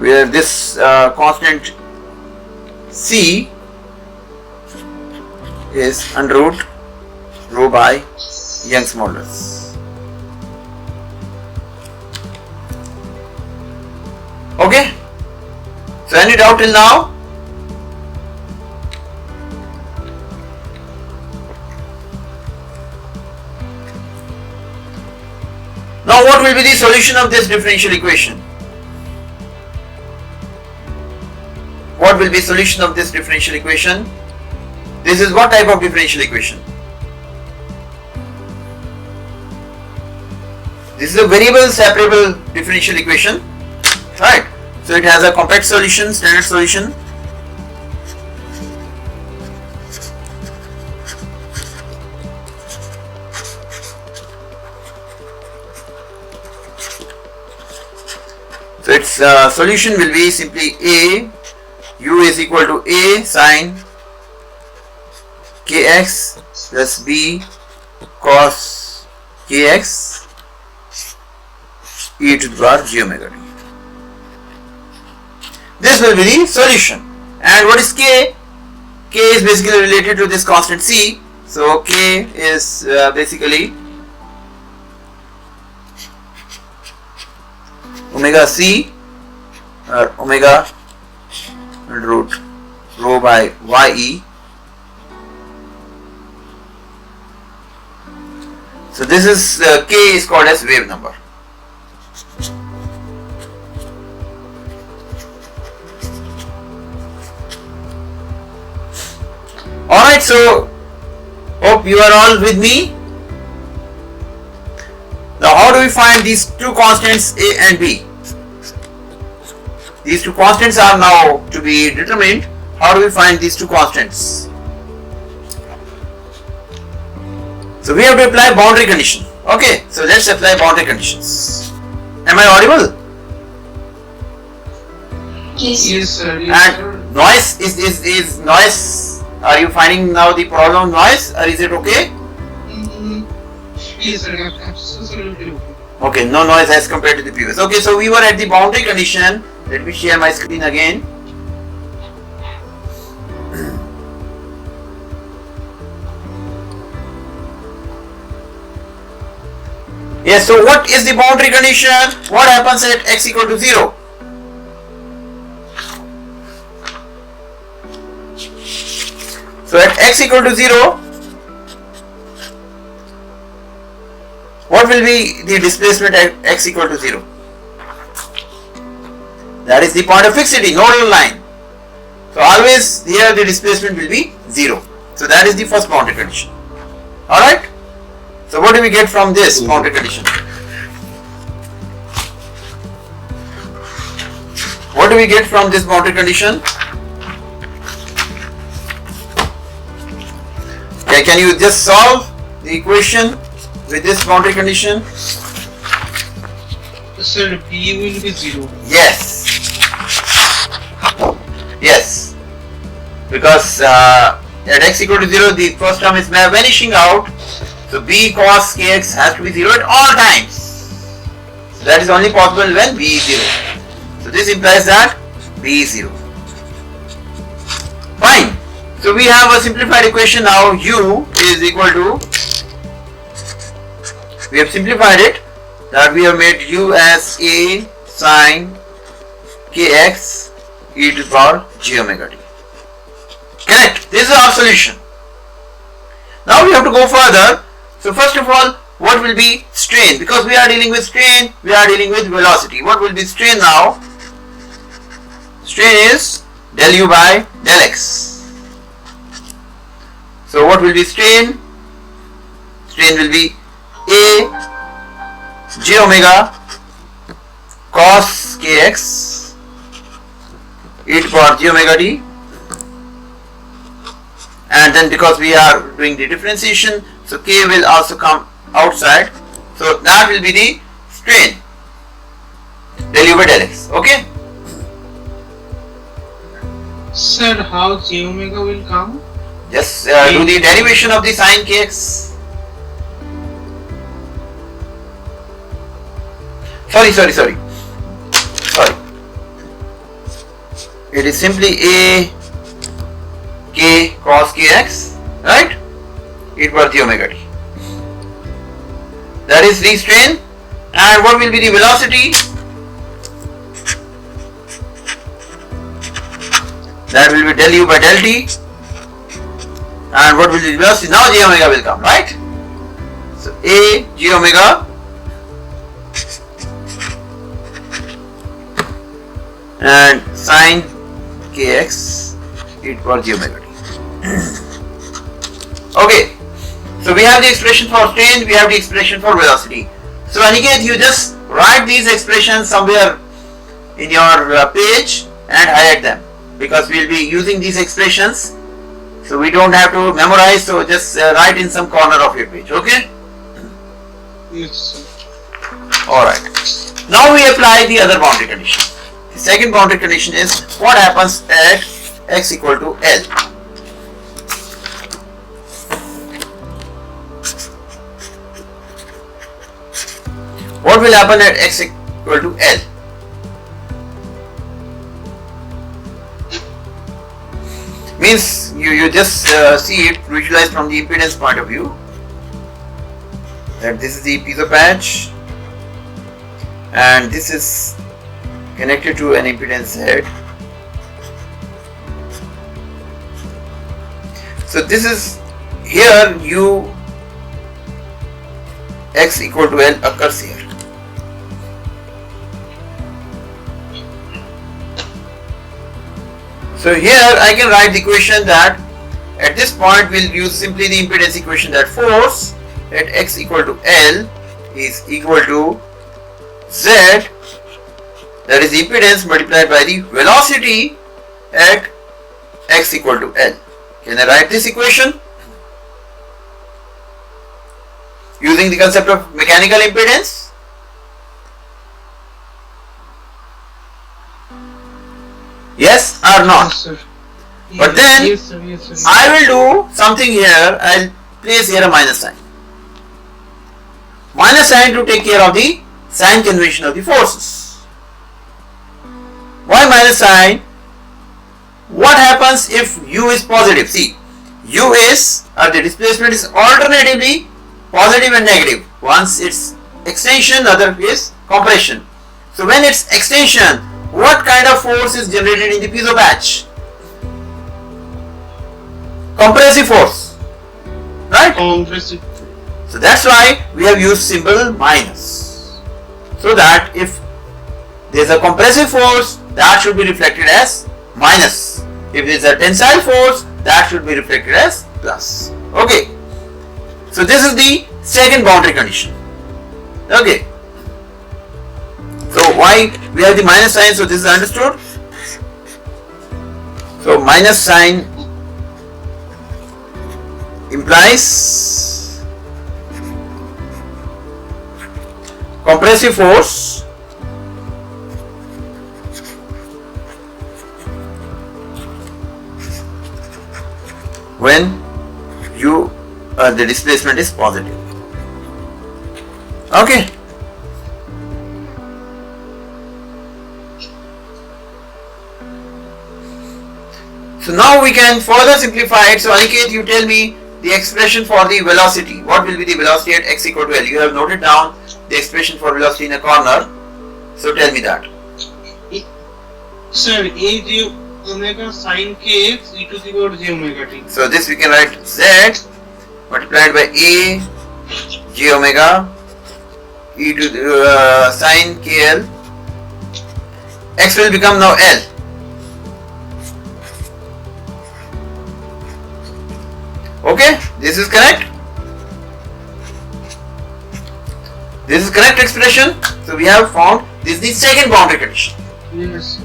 where this constant C is under root rho by Young's modulus. Okay, so any doubt till now? Now what will be the solution of this differential equation? What will be solution of this differential equation? This is what type of differential equation? This is a variable separable differential equation, right? So it has a compact solution, standard solution. So its solution will be simply A u is equal to A sine kx plus B cos kx e to the power j omega t. This will be the solution. And what is k? K is basically related to this constant C. So k is basically omega c or omega under root rho by ye. So this is k is called as wave number. Alright, so hope you are all with me. Now how do we find these two constants A and B? These two constants are now to be determined. How do we find these two constants? So we have to apply boundary condition. Okay, so let's apply boundary conditions. Am I audible? Yes. Yes, sir. And noise is noise. Are you finding now the problem of noise, or is it okay? Yes, sir. Absolutely okay. Okay, no noise as compared to the previous. Okay, so we were at the boundary condition. Let me share my screen again. Yes, so what is the boundary condition? What happens at x equal to 0? So at x equal to 0, what will be the displacement at x equal to 0? That is the point of fixity, nodal line. So always here the displacement will be 0. So that is the first boundary condition. Alright? So what do we get from this boundary condition? What do we get from this boundary condition? Okay, can you just solve the equation with this boundary condition? Sir, B will be 0. Yes. Yes. Because at x equal to 0, the first term is vanishing out. So B cos kx has to be 0 at all times. So that is only possible when B is 0. So this implies that B is 0. Fine. So we have a simplified equation now. U is equal to, we have simplified it, that we have made U as A sine kx e to the power j omega t. Correct. This is our solution. Now we have to go further. So first of all, what will be strain? Because we are dealing with strain, we are dealing with velocity. What will be strain now? Strain is del u by del x. So what will be strain? Strain will be A j omega cos kx e to the power j omega t, and then because we are doing the differentiation, so k will also come outside, so that will be the strain del u by del x. Okay. Sir, how j omega will come? Just do the derivation of the sine kx. Sorry. it is simply A K cos kx, right? It was the omega t. That is free strain. And what will be the velocity? That will be del u by del t. And what will be the velocity? Now j omega will come, right? So A j omega and sine kx equals j omega t. Okay, so we have the expression for strain, we have the expression for velocity. So Aniket, you just write these expressions somewhere in your page and highlight them, because we will be using these expressions, so we don't have to memorize, so just write in some corner of your page, okay? Yes, sir. Alright, now we apply the other boundary condition. The second boundary condition is what happens at x equal to L. What will happen at x equal to L? Means you just see it visualized from the impedance point of view, that this is the piezo patch and this is connected to an impedance head. So this is here x equal to L occurs here. So here I can write the equation that at this point we'll use simply the impedance equation, that force at x equal to L is equal to Z, that is impedance multiplied by the velocity at x equal to L. Can I write this equation using the concept of mechanical impedance? Yes or not? Yes, sir. But then Yes, sir. Yes, sir. I will do something here. I'll place here a minus sign. Minus sign to take care of the sign convention of the forces. Why minus sign? What happens if u is positive? See, u is, or the displacement is alternatively positive and negative. Once it's extension, other is compression. So when it's extension, what kind of force is generated in the piezo patch? Compressive force, right? Compressive. So that's why we have used symbol minus, so that if there is a compressive force, that should be reflected as minus. If there is a tensile force, that should be reflected as plus. Okay, so this is the second boundary condition. Okay, so why we have the minus sign? So this is understood. So minus sign implies compressive force when the displacement is positive. Okay. So now we can further simplify it. So Aniket, you tell me the expression for the velocity. What will be the velocity at x equal to L? You have noted down the expression for velocity in a corner. So tell me that. Sir, A j omega sine kx e to the power j omega t. So this we can write z multiplied by A j omega e to the sine kl. X will become now L. Okay, this is correct. This is correct expression. So we have found this is the second boundary condition. Yes.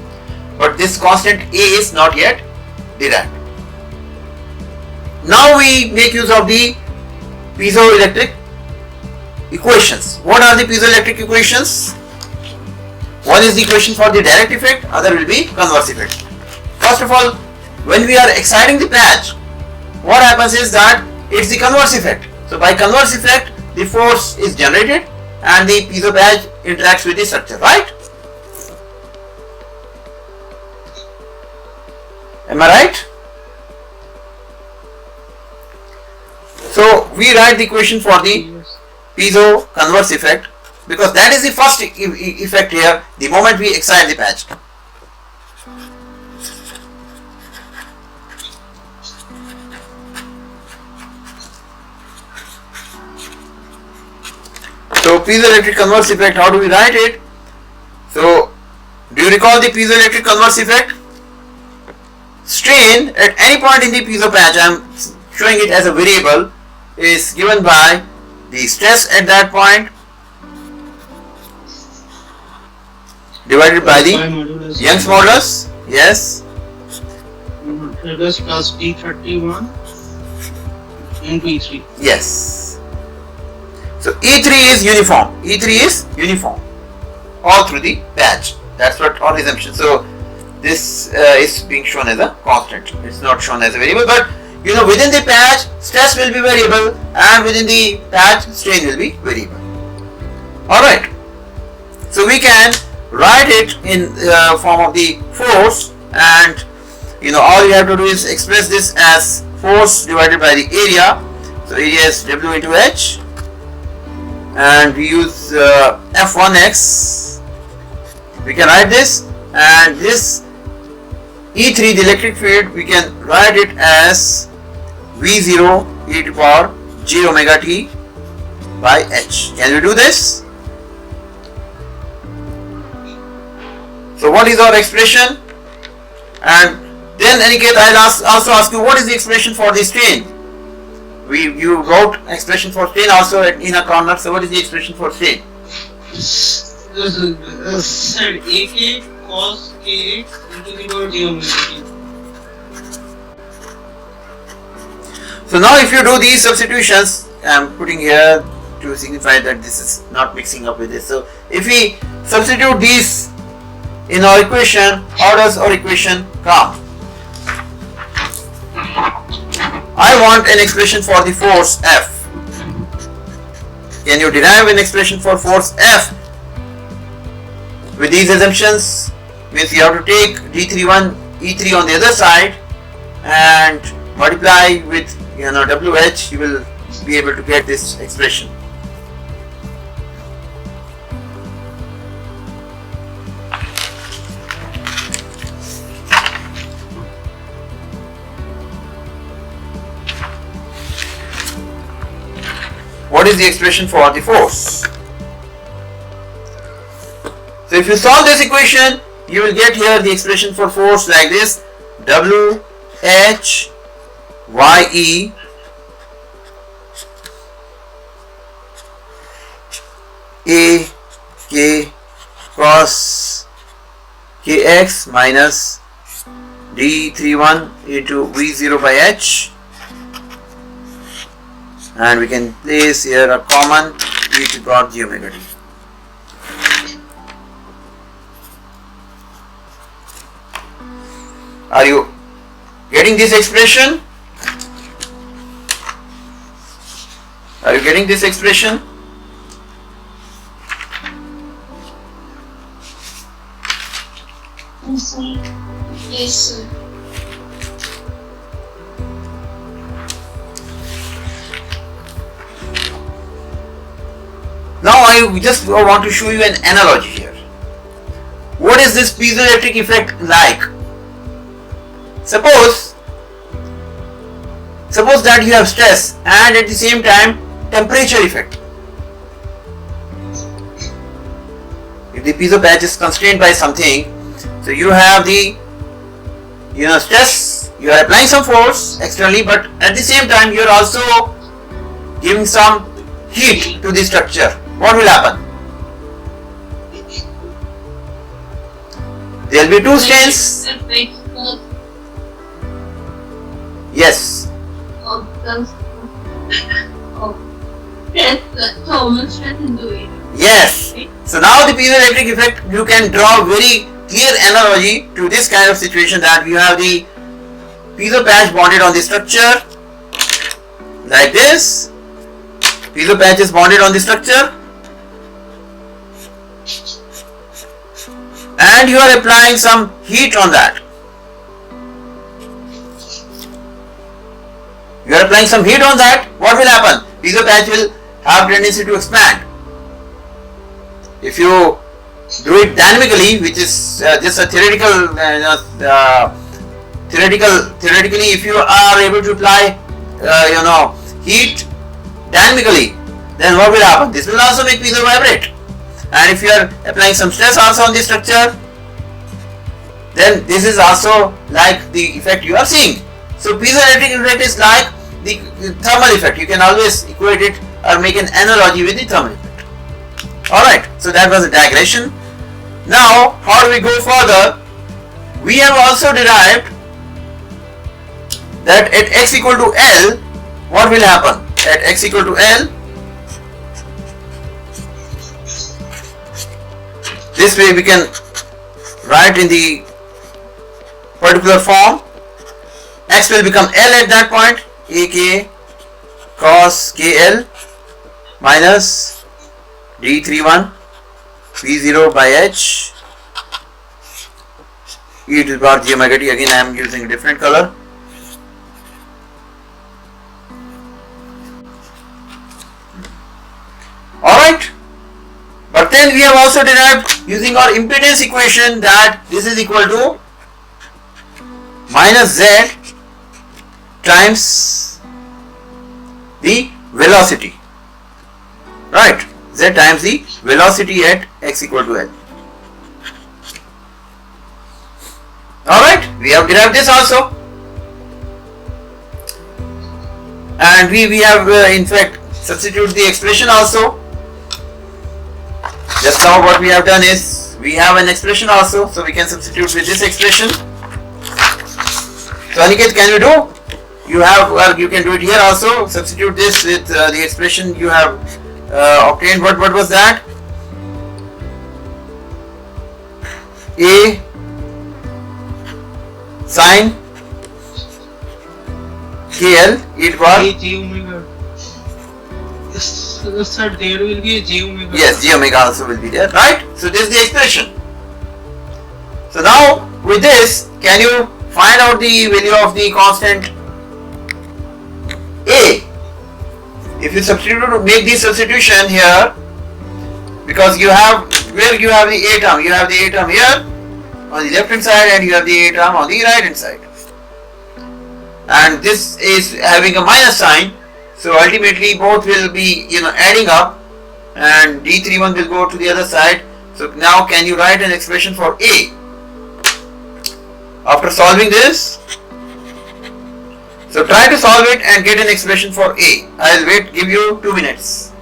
But this constant A is not yet derived. Now we make use of the piezoelectric equations. What are the piezoelectric equations? One is the equation for the direct effect, other will be converse effect. First of all, when we are exciting the patch, what happens is that it's the converse effect. So by converse effect, the force is generated and the piezo patch interacts with the structure, right? Am I right? So we write the equation for the Yes. piezo converse effect, because that is the first effect here the moment we excite the patch. So piezoelectric converse effect, how do we write it? So do you recall the piezoelectric converse effect? Strain at any point in the piezo patch, I am showing it as a variable, is given by the stress at that point divided by the Young's modulus. Yes. Plus D31 into E3. Yes. So E3 is uniform. E3 is uniform all through the patch. That's what our assumption. So this is being shown as a constant. It's not shown as a variable, but you know, within the patch stress will be variable and within the patch strain will be variable. Alright. So we can write it in form of the force, and you know, all you have to do is express this as force divided by the area. So area is W into H, and we use F1x. We can write this, and this E3, the electric field, we can write it as V0 e to power j omega t by H. Can we do this? So what is our expression? And then Aniket, I'll also ask you, what is the expression for the strain? You wrote expression for strain also in a corner. So what is the expression for strain? Sir, AK cos kx into the power j omega t. So now if you do these substitutions, I am putting here to signify that this is not mixing up with this. So if we substitute these in our equation, how does our equation come? I want an expression for the force F. Can you derive an expression for force F with these assumptions? Means you have to take D31 E3 on the other side and multiply with WH. You will be able to get this expression. What is the expression for the force? So if you solve this equation, you will get here the expression for force like this: W H Y E A K cos kx minus D31 into V0 by H. And we can place here a common e to power j omega t. Are you getting this expression? Are you getting this expression? Yes, sir. Yes, sir. Now I just want to show you an analogy here. What is this piezoelectric effect like? Suppose that you have stress and at the same time temperature effect. If the piezo patch is constrained by something, so you have the stress, you are applying some force externally, but at the same time you are also giving some heat to the structure. What will happen? There will be two strains. Yes. Yes. So now the piezoelectric effect, you can draw very clear analogy to this kind of situation, that we have the piezo patch bonded on the structure like this. Piezo patch is bonded on the structure, and you are applying some heat on that. you are applying some heat on that, what will happen? Piezo patch will have tendency to expand. If you do it dynamically, which is just a theoretical, theoretically, if you are able to apply, heat dynamically, then what will happen? This will also make piezo vibrate. And if you are applying some stress also on the structure, then this is also like the effect you are seeing. So piezoelectric effect is like the thermal effect. You can always equate it or make an analogy with the thermal effect. Alright, so that was a digression. Now, how do we go further? We have also derived that at x equal to L, what will happen? At x equal to L, this way we can write in the particular form. X will become L at that point, AK cos KL minus D31 V0 by H e to the power j omega t. Again I am using a different color. Alright, but then we have also derived using our impedance equation that this is equal to minus Z times the velocity, right? Z times the velocity at x equal to L. Alright, we have derived this also, and we have in fact substituted the expression also. Just now what we have done is we have an expression also, so we can substitute with this expression. So Aniket, can you do? You have, or you can do it here also. Substitute this with the expression you have obtained. What was that? A sine KL, it was j omega. Yes, sir, there will be a j omega. Yes, j omega also will be there, right? So this is the expression. So now with this, can you find out the value of the constant A? If you make this substitution here, because you have, where you have the A term, you have the A term here on the left hand side and you have the A term on the right hand side, and this is having a minus sign, so ultimately both will be adding up, and D31 will go to the other side. So now can you write an expression for A after solving this? So try to solve it and get an expression for A. I will give you 2 minutes.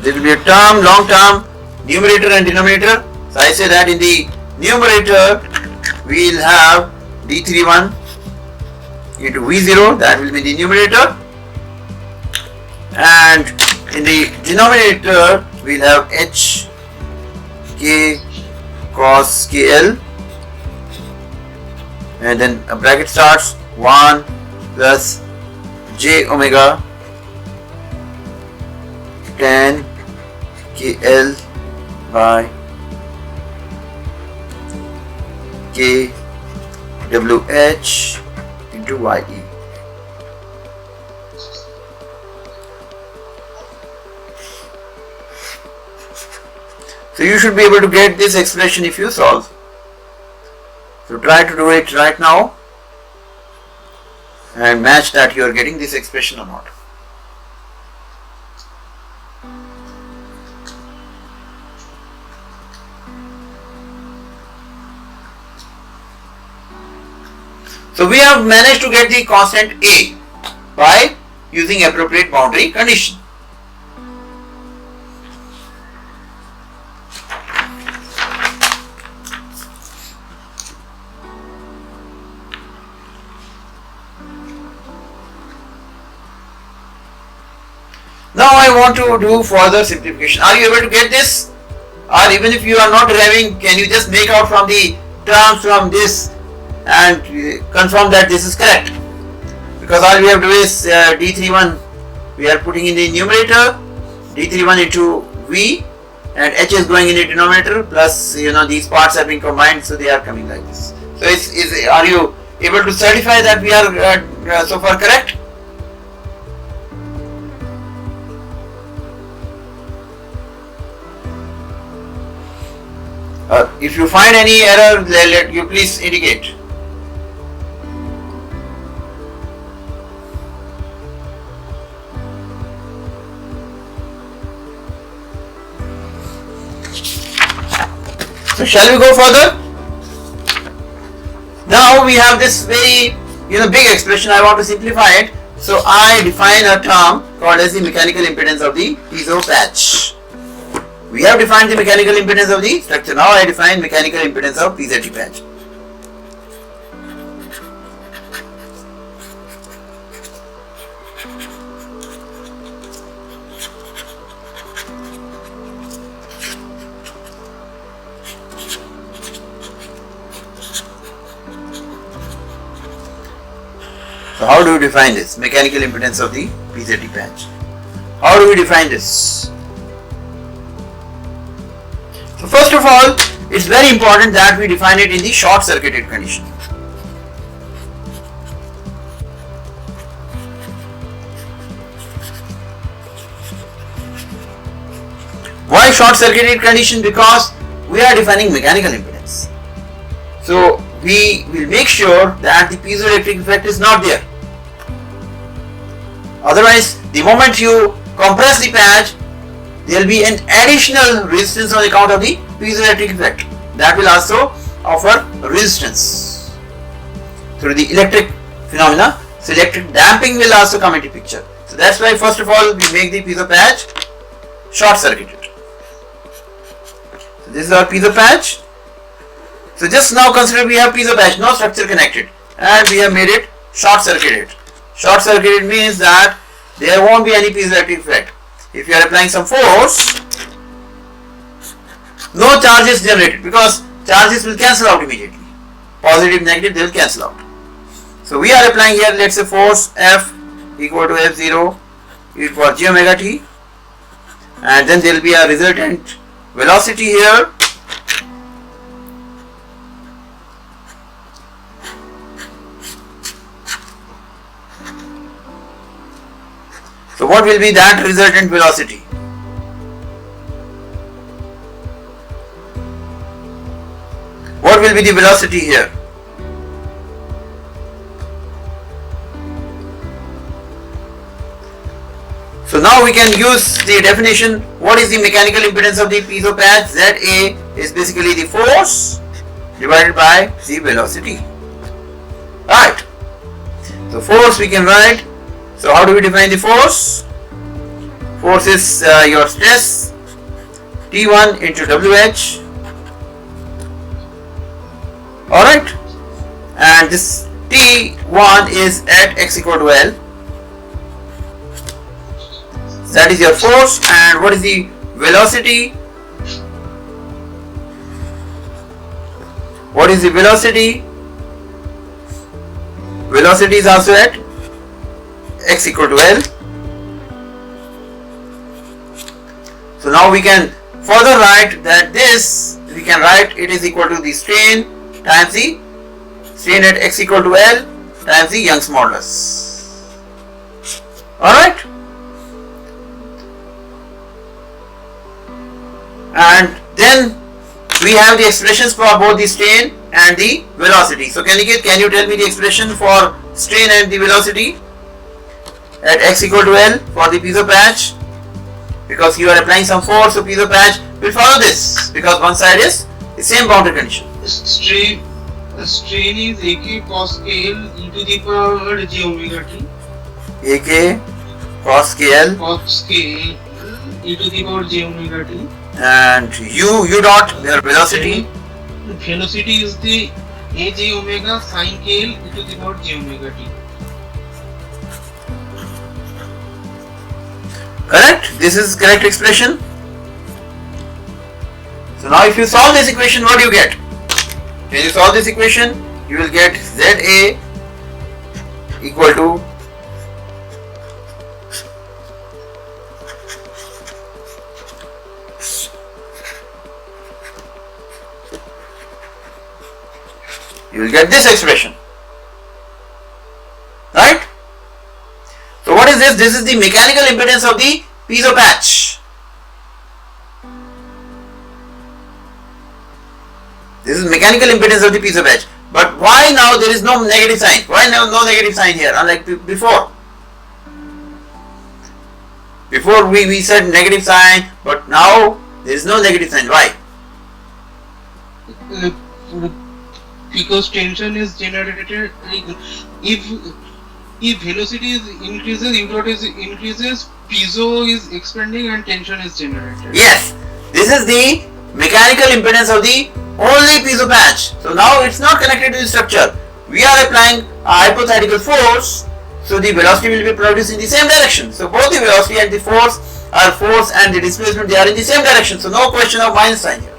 There will be a term, long term, numerator and denominator. So I say that in the numerator we will have D31 into V0, that will be the numerator, and in the denominator we will have H K cos KL, and then a bracket starts 1 plus j omega tan KL by K WH into YE. So you should be able to get this expression if you solve. So try to do it right now and match that you are getting this expression or not. So we have managed to get the constant A by using appropriate boundary condition. Now I want to do further simplification. Are you able to get this? Or even if you are not deriving, can you just make out from the terms from this and confirm that this is correct? Because all we have to do is D31 we are putting in the numerator, D31 into V, and h is going in the denominator, plus these parts are being combined, so they are coming like this. So are you able to certify that we are so far correct? If you find any error, let you please indicate. So shall we go further? Now we have this very big expression. I want to simplify it. So I define a term called as the mechanical impedance of the piezo patch. We have defined the mechanical impedance of the structure. Now I define mechanical impedance of PZT patch. So how do we define this mechanical impedance of the PZT patch? How do we define this? So first of all, it's very important that we define it in the short circuited condition. Why short circuited condition? Because we are defining mechanical impedance. So we will make sure that the piezoelectric effect is not there. Otherwise, the moment you compress the patch, there will be an additional resistance on account of the piezoelectric effect. That will also offer resistance through the electric phenomena. So electric damping will also come into picture. So that's why first of all we make the piezo patch short circuited. So this is our piezo patch. So just now consider we have piezo patch, no structure connected, and we have made it short circuited. Short circuited means that there won't be any piezoelectric effect. If you are applying some force, no charge is generated because charges will cancel out immediately. Positive, negative, they will cancel out. So we are applying here, let's say force F equal to F0 equal to g omega t, and then there will be a resultant velocity here. So what will be that resultant velocity? What will be the velocity here? So now we can use the definition. What is the mechanical impedance of the piezo patch? ZA is basically the force divided by the velocity. Right. So force we can write. So how do we define the force? Force is your stress T1 into WH. Alright. And this T1 is at x equal to L. That is your force. And what is the velocity? What is the velocity? Velocity is also at x equal to L. So now we can further write that this, we can write it is equal to the strain times the strain at x equal to L times the Young's modulus. Alright. And then we have the expressions for both the strain and the velocity. So can you tell me the expression for strain and the velocity at x equal to L for the piezo patch? Because you are applying some force, so piezo patch will follow this because one side is the same boundary condition. Strain is AK cos KL e to the power j omega t. AK cos KL Cos KL e to the power j omega t. And U dot, their velocity. Velocity is the a j omega sin KL e to the power j omega t. Correct? This is correct expression. So now if you solve this equation, what do you get? When you solve this equation, you will get ZA equal to you will get this expression. Right? So what is this? This is the mechanical impedance of the piezo patch. This is mechanical impedance of the piezo patch. But why now there is no negative sign? Why no negative sign here, unlike before? Before we said negative sign, but now there is no negative sign. Why? Because tension is generated. If velocity increases, u dot is increases, piezo is expanding and tension is generated. Yes, this is the mechanical impedance of the only piezo patch. So now it's not connected to the structure. We are applying a hypothetical force, so the velocity will be produced in the same direction. So both the velocity and the force and the displacement, they are in the same direction. So no question of minus sign here.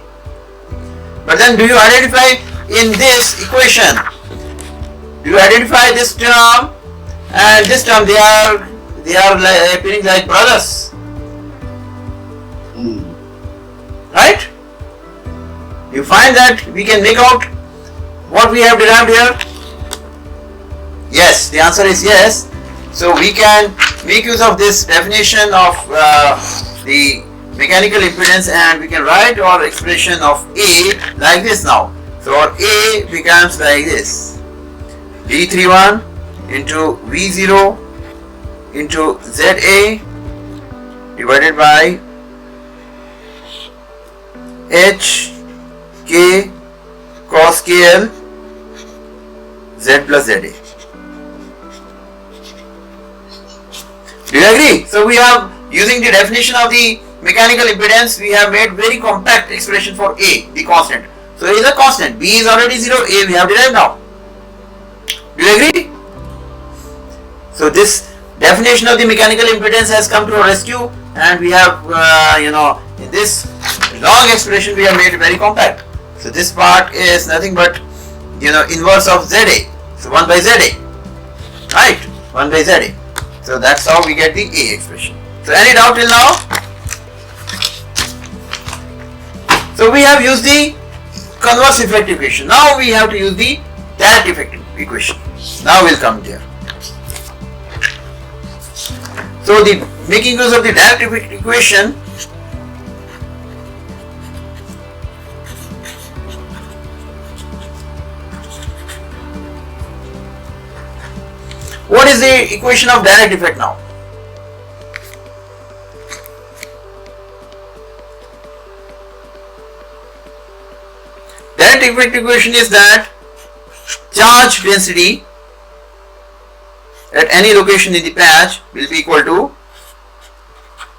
But then do you identify in this equation, do you identify this term and this term? They are appearing like brothers. Right? You find that we can make out what we have derived here? Yes, the answer is yes. So we can make use of this definition of the mechanical impedance, and we can write our expression of A like this now. So our A becomes like this: D31 into V0 into ZA divided by H K cos KL Z plus ZA. Do you agree? So we have, using the definition of the mechanical impedance, we have made very compact expression for A, the constant. So A is a constant, B is already 0, A we have derived now. Do you agree? So this definition of the mechanical impedance has come to our rescue, and we have, in this long expression we have made it very compact. So this part is nothing but, inverse of ZA. So 1 by ZA. Right? 1 by ZA. So that's how we get the A expression. So any doubt till now? So we have used the converse effect equation. Now we have to use the direct effect equation. Now we'll come there. So the making use of the direct effect equation, what is the equation of direct effect now? Direct effect equation is that charge density at any location in the patch will be equal to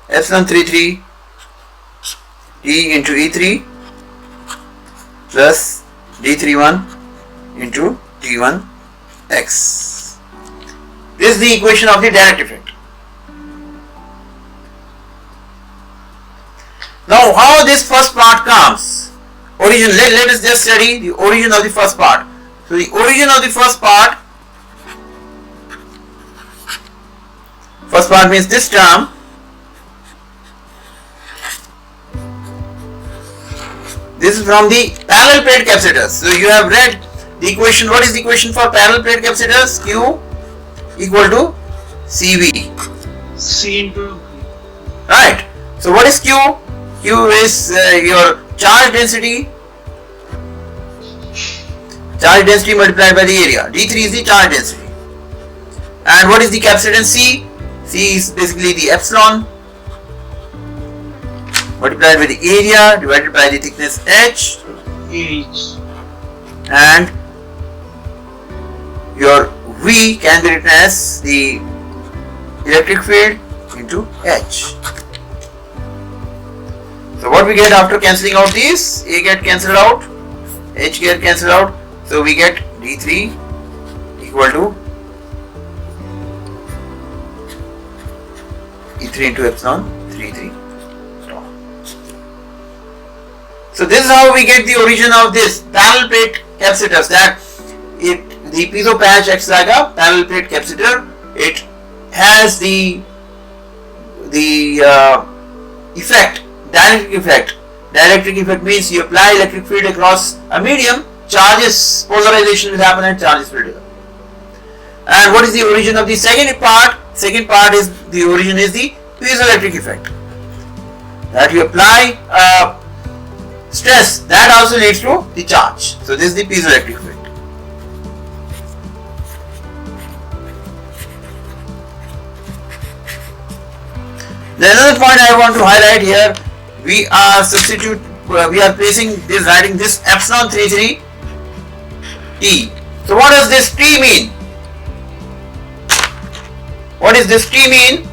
epsilon 33 T into E3 plus D31 into T1 X. This is the equation of the direct effect. Now how this first part comes? Origin, let us just study the origin of the first part. So the origin of the first part means this term. This is from the parallel plate capacitors. So you have read the equation. What is the equation for parallel plate capacitors? Q equal to CV. C into. Right. So what is Q? Q is your charge density. Charge density multiplied by the area. D3 is the charge density. And what is the capacitance C? C is basically the epsilon multiplied by the area divided by the thickness H. And your V can be written as the electric field into H. So what we get after cancelling out these? A get cancelled out, H get cancelled out. So we get D3 equal to E3 into epsilon 33 tau. So this is how we get the origin of this parallel plate capacitors, that the piezo patch acts like a parallel plate capacitor. It has the effect, dielectric effect. Dielectric effect means you apply electric field across a medium, charges, polarization will happen and charges will develop. And what is the origin of the second part? Second part is the origin is the piezoelectric effect. That you apply stress, that also leads to the charge. So this is the piezoelectric effect. The another point I want to highlight here, we are placing this, writing this epsilon 33 T. So what does this T mean? What is this T mean?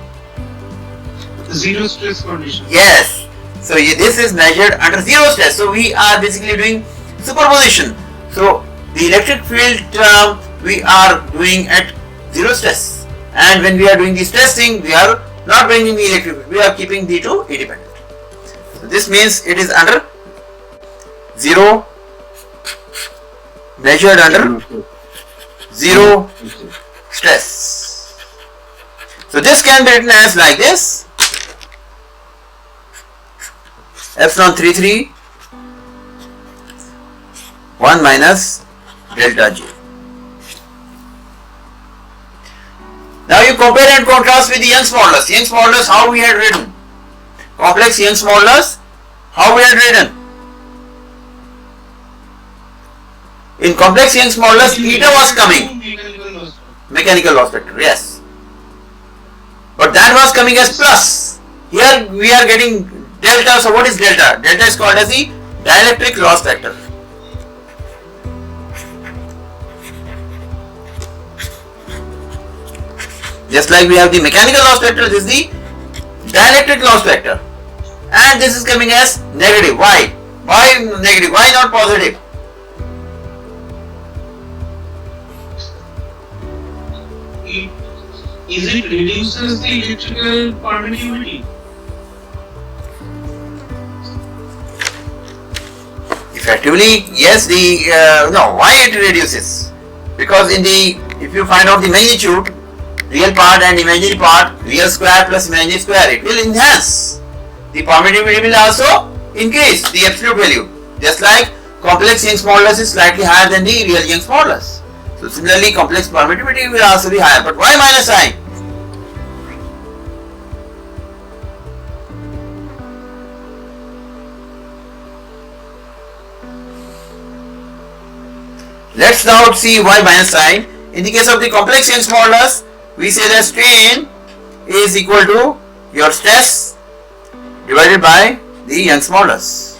Zero stress condition. Yes. So this is measured under zero stress. So we are basically doing superposition. So the electric field term we are doing at zero stress, and when we are doing the stress thing, we are not bringing the electric field. We are keeping the two independent. So this means it is under zero, measured under zero stress. So this can be written as like this: epsilon 33 1 minus delta J. Now you compare and contrast with the Young's modulus. Young's modulus, how we had written? Complex Young's modulus, how we had written? In complex Young's modulus, eta was coming. Mechanical loss factor, yes. But that was coming as plus. Here we are getting delta. So what is delta? Delta is called as the dielectric loss factor. Just like we have the mechanical loss factor, this is the dielectric loss factor. And this is coming as negative. Why? Why negative? Why not positive? Is it reduces the electrical permittivity? Effectively, yes. No. Why it reduces? Because if you find out the magnitude, real part and imaginary part, real square plus imaginary square, it will enhance. The permittivity will also increase the absolute value. Just like complex Young's modulus is slightly higher than the real Young's modulus. So similarly, complex permittivity will also be higher. But why minus sign? Let's now see why minus sign. In the case of the complex Young's modulus, we say that strain is equal to your stress divided by the Young's modulus.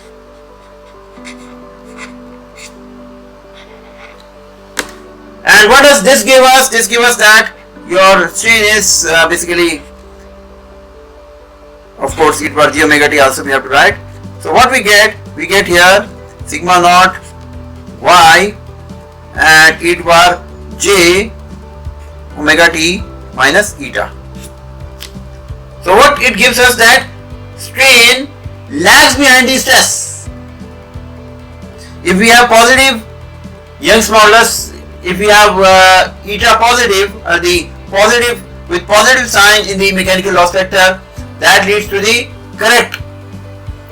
And what does this give us? This gives us that your strain is basically, of course, e to power j omega t also we have to write. So what we get here sigma naught y and e to power j omega t minus eta. So what it gives us, that strain lags behind the stress. If we have positive Young's modulus, if we have eta positive, the positive with positive sign in the mechanical loss factor, that leads to the correct.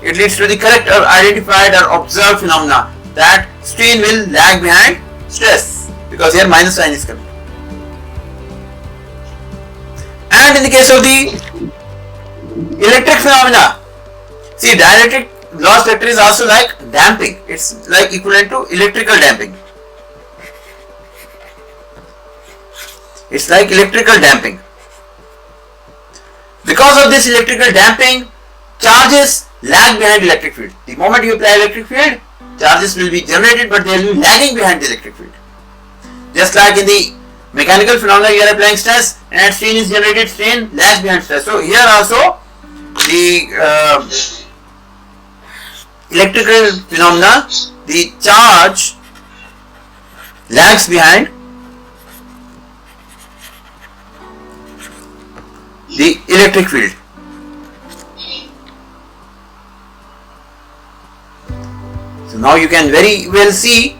It leads to the correct or identified or observed phenomena, that strain will lag behind stress, because here minus sign is coming. And in the case of the electric phenomena, see, dielectric loss factor is also like damping. It's like equivalent to electrical damping. It's like electrical damping. Because of this electrical damping, charges lag behind electric field. The moment you apply electric field, charges will be generated, but they will be lagging behind the electric field. Just like in the mechanical phenomena, you are applying stress and strain is generated, strain lags behind stress. So here also the electrical phenomena, the charge lags behind the electric field. So now you can very well see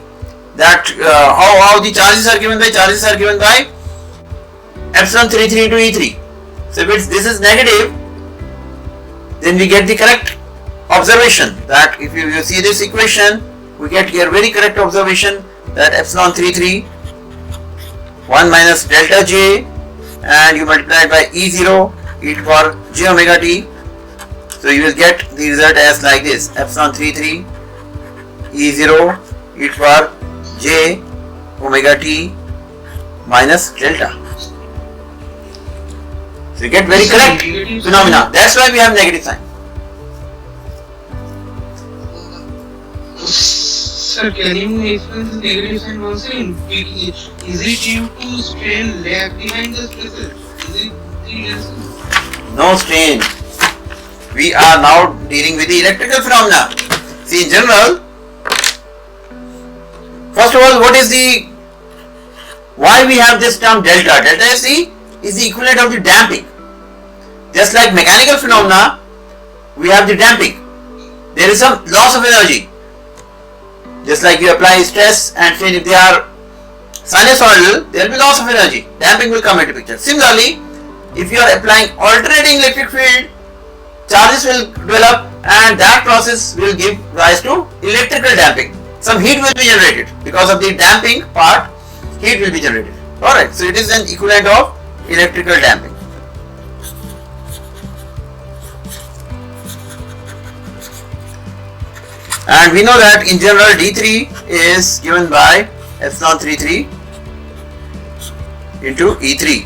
that how the charges are given by epsilon 33 into E3. So if this is negative, then we get the correct observation, that if you see this equation, we get here very correct observation that epsilon 33 1 minus delta j, and you multiply it by E0 e to power j omega t. So you will get the result as like this: epsilon 33 E0 e to power j omega t minus delta. So you get very correct phenomena. That's why we have negative sign. Sir, can you explain the negative sign once again? Is it due to strain lag behind the stresses? Is it the reason? No strain. We are now dealing with the electrical phenomena. See, in general, first of all, why we have this term delta? Delta is the equivalent of the damping. Just like mechanical phenomena, we have the damping. There is some loss of energy. Just like you apply stress and strain, if they are sinusoidal, there will be loss of energy. Damping will come into picture. Similarly, if you are applying alternating electric field, charges will develop and that process will give rise to electrical damping. Some heat will be generated. Because of the damping part, heat will be generated. Alright, so it is an equivalent of electrical damping. And we know that in general D3 is given by epsilon 33 into E3.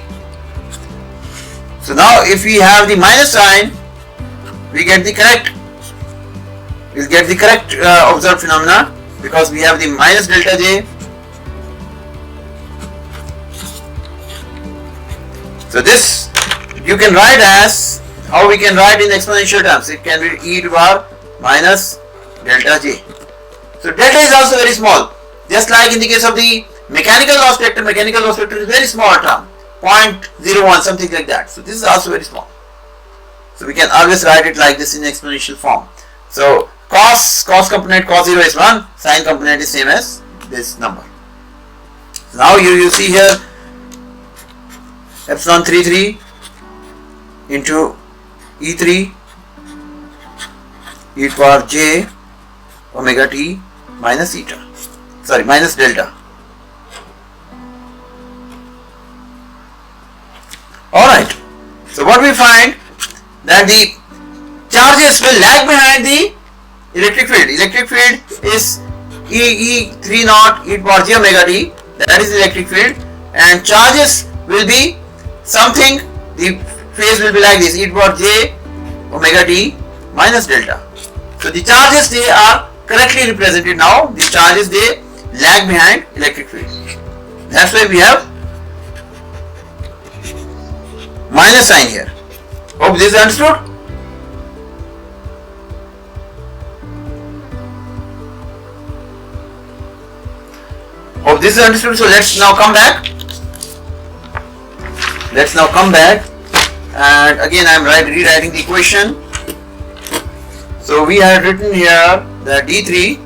So now if we have the minus sign, we get the correct, we'll get the correct observed phenomena because we have the minus delta J. So this you can write as, how we can write in exponential terms, it can be e to the power minus delta J. So delta is also very small, just like in the case of the mechanical loss factor is very small term, 0.01, something like that. So this is also very small. So we can always write it like this in exponential form. So cos component, cos 0 is 1, sin component is same as this number. So now you see here epsilon 33 into E3 e to power j omega t minus eta, minus delta. Alright, so what we find that the charges will lag behind the electric field. Electric field is E3 naught e to power j omega t, that is the electric field, and charges will be something, the phase will be like this, e to power j omega t minus delta. So the charges, they are correctly represented now. The charges, they lag behind electric field. That's why we have minus sign here. Hope this is understood. Hope this is understood. So let's now come back. And again I am rewriting the equation. So we have written here that D3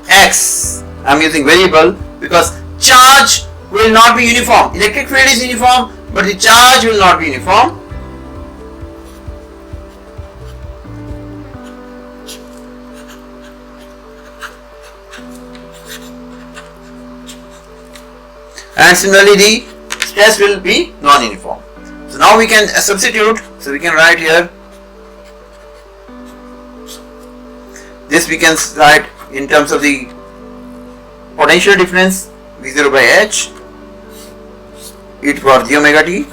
X, I am using variable because charge will not be uniform. Electric field is uniform, but the charge will not be uniform. And similarly the stress will be non-uniform. So now we can substitute. So we can write here, this we can write in terms of the potential difference V0 by H e to the power j omega t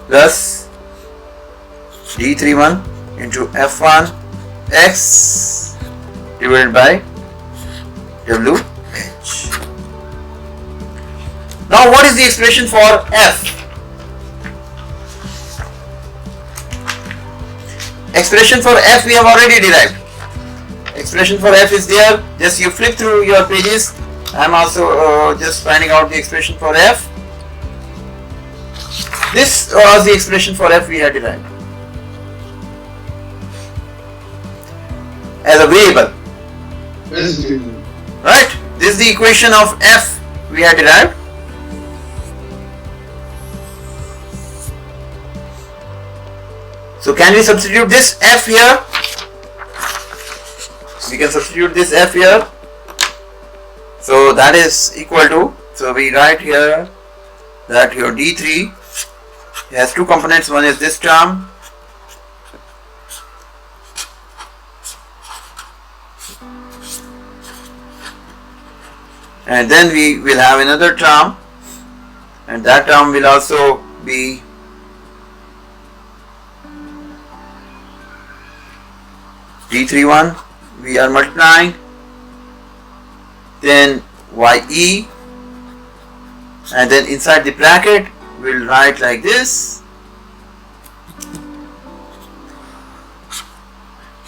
plus D31 into F1 X divided by WH. Now what is the expression for F? Expression for F we have already derived. Expression for F is there, just you flip through your pages. I am also just finding out the expression for F. This was the expression for F we had derived as a variable. Right? This is the equation of F we had derived. So can we substitute this F here? we can substitute this F here. So that is equal to, so we write here that your D3 has two components. One is this term, and then we will have another term, and that term will also be D31. We are multiplying, then YE, and then inside the bracket we'll write like this.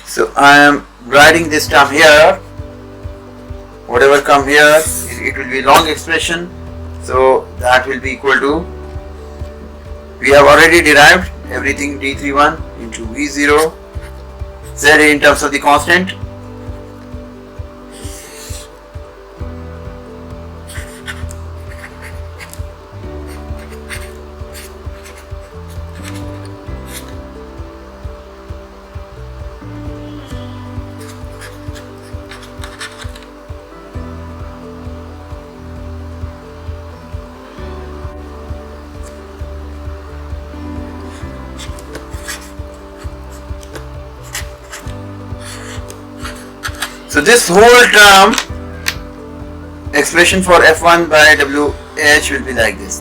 So I am writing this term here. Whatever come here, it will be long expression. So that will be equal to, we have already derived everything, D31 into V0 Z in terms of the constant. So this whole term, expression for F1 by WH will be like this,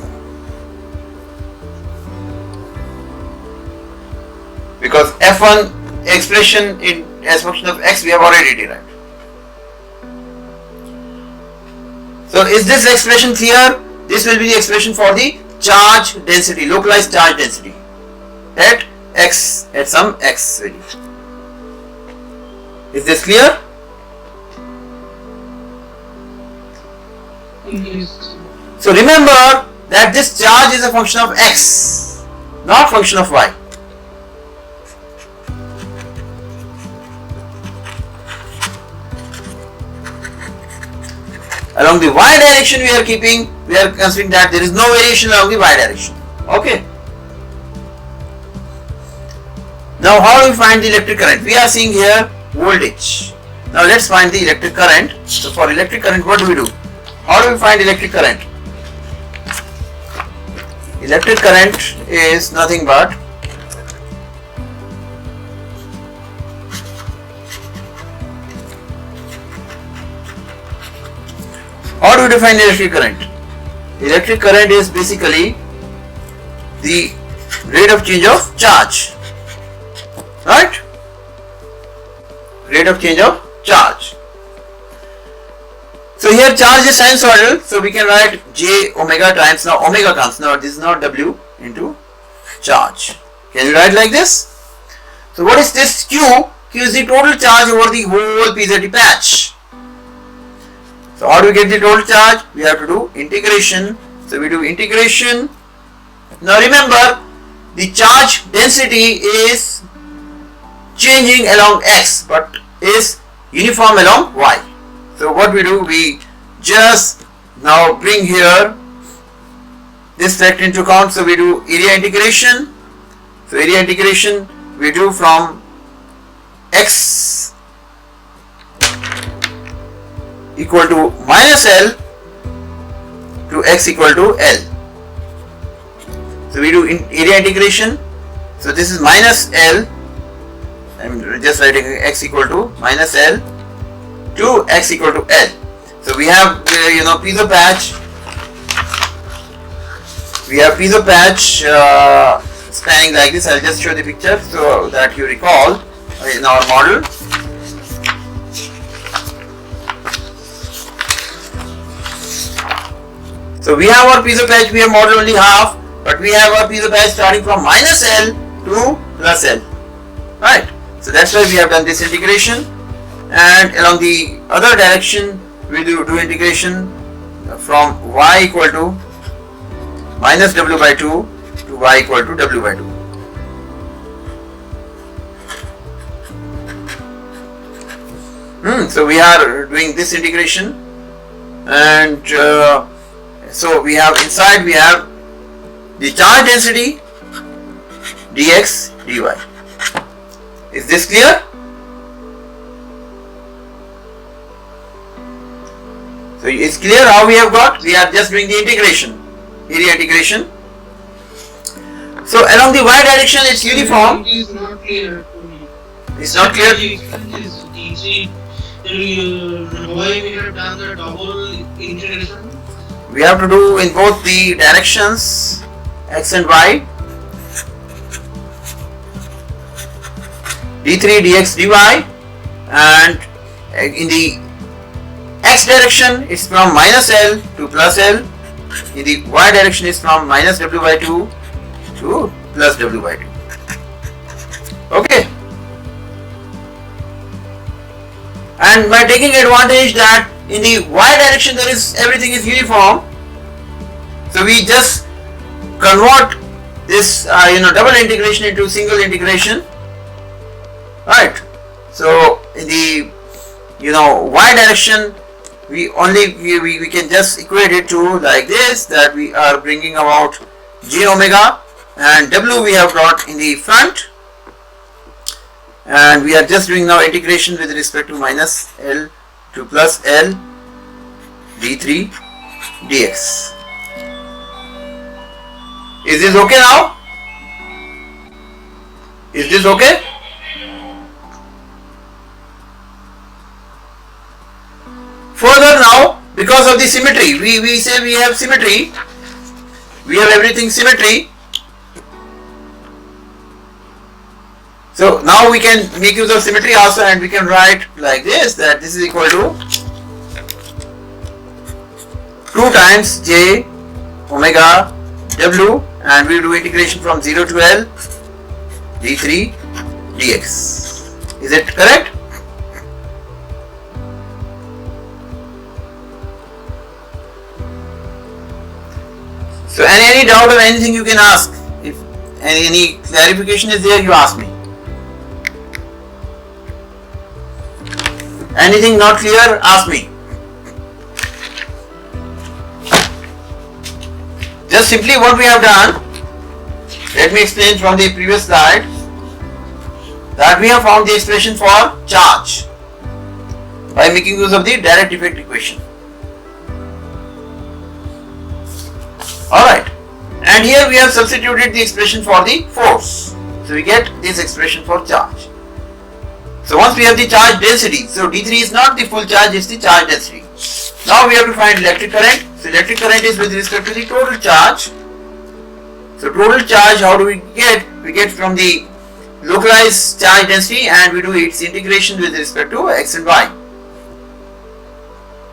because F1 expression in as function of X we have already derived. So is this expression clear? This will be the expression for the charge density, localized charge density at X, at some X value. Is this clear? Yes. So remember that this charge is a function of X, not function of Y. Along the Y direction we are considering that there is no variation along the Y direction. Okay. Now how do we find the electric current? We are seeing here voltage. Now let's find the electric current. So for electric current, what do we do? How do we find electric current? Electric current is nothing but how do we define electric current? Electric current is basically the rate of change of charge, right? Rate of change of charge. So here charge is sinusoidal, so we can write J omega times, now omega comes, now this is not W into charge. Can we write like this? So what is this Q? Q is the total charge over the whole PZT patch. So how do we get the total charge? We have to do integration. So we do integration. Now remember, the charge density is changing along X but is uniform along Y. So what we do, we just now bring here this fact into account. So we do area integration. So area integration we do from X equal to minus L to X equal to L. So we do area integration. So this is minus L. I'm just writing X equal to minus L to X equal to L. So we have piezo patch. We have piezo patch spanning like this. I'll just show the picture so that you recall in our model. So we have our piezo patch. We have model only half, but we have our piezo patch starting from minus L to plus L, right? So that's why we have done this integration. And along the other direction we do integration from y equal to minus w by 2 to y equal to w by 2. So we are doing this integration, and so we have inside we have the charge density dx dy. Is this clear? So it's clear how we have got. We are just doing the integration, area integration. So along the y direction it's uniform. It is not clear to me. It's not clear. Why we have done the double integration? We have to do in both the directions x and y. d3 dx dy, and in the x direction it's from minus L to plus L. In the y direction it's from minus w by 2 to plus w by 2. Okay. And by taking advantage that in the y direction there is everything is uniform, so we just convert this double integration into single integration, right? So in the y direction we can just equate it to like this, that we are bringing about j omega, and w we have brought in the front, and we are just doing now integration with respect to minus L to plus L d3 dx. Is this okay now? Is this okay? Further now, because of the symmetry, we say we have symmetry, we have everything symmetry. So now we can make use of symmetry also, and we can write like this, that this is equal to 2 times j omega w, and we do integration from 0 to L d3 dx. Is it correct? So any doubt or anything you can ask. If any clarification is there, you ask me. Anything not clear, ask me. Just simply what we have done, let me explain from the previous slide, that we have found the expression for charge by making use of the direct effect equation. Alright, and here we have substituted the expression for the force. So we get this expression for charge. So once we have the charge density, so D3 is not the full charge, it's the charge density. Now we have to find electric current. So electric current is with respect to the total charge. So total charge, how do we get? We get from the localized charge density, and we do its integration with respect to x and y.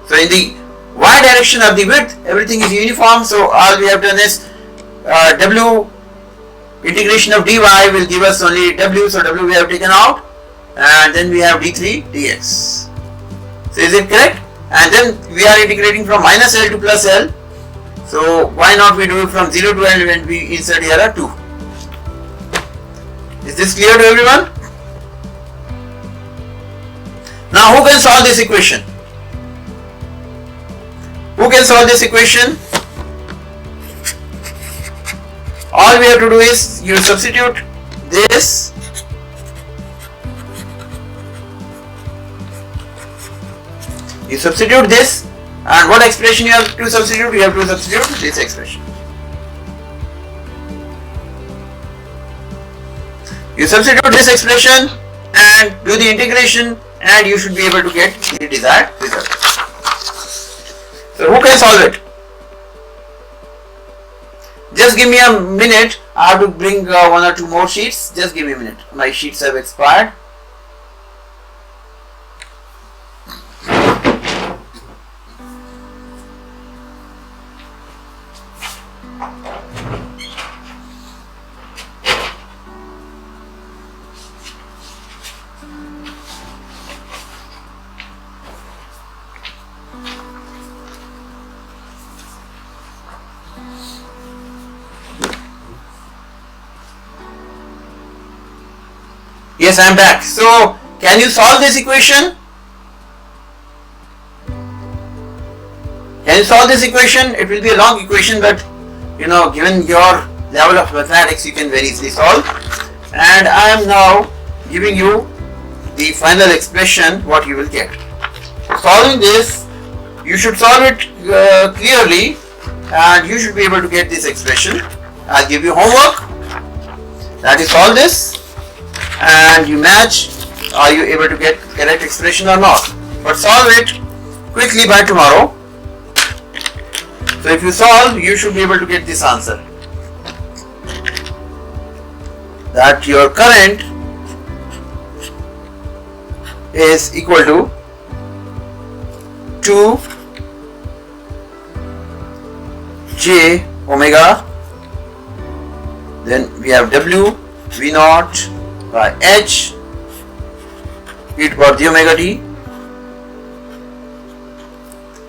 So in the y direction of the width, everything is uniform, so all we have done is w integration of dy will give us only w, so w we have taken out, and then we have d3 dx. So is it correct? And then we are integrating from minus L to plus L, so why not we do it from 0 to L when we insert here a 2. Is this clear to everyone? Now who can solve this equation? Who can solve this equation? All we have to do is you substitute this and what expression you have to substitute? You have to substitute this expression. You substitute this expression and do the integration, and you should be able to get the desired result. So who can solve it? Just give me a minute. I have to bring 1 or 2 more sheets. Just give me a minute. My sheets have expired. Yes, I am back. So, can you solve this equation? Can you solve this equation? It will be a long equation, but given your level of mathematics, you can very easily solve. And I am now giving you the final expression what you will get. Solving this, you should solve it clearly and you should be able to get this expression. I'll give you homework, that is solve this and you match, are you able to get correct expression or not, but solve it quickly by tomorrow. So if you solve, you should be able to get this answer, that your current is equal to 2 j omega, then we have W V naught by H e to power j omega t,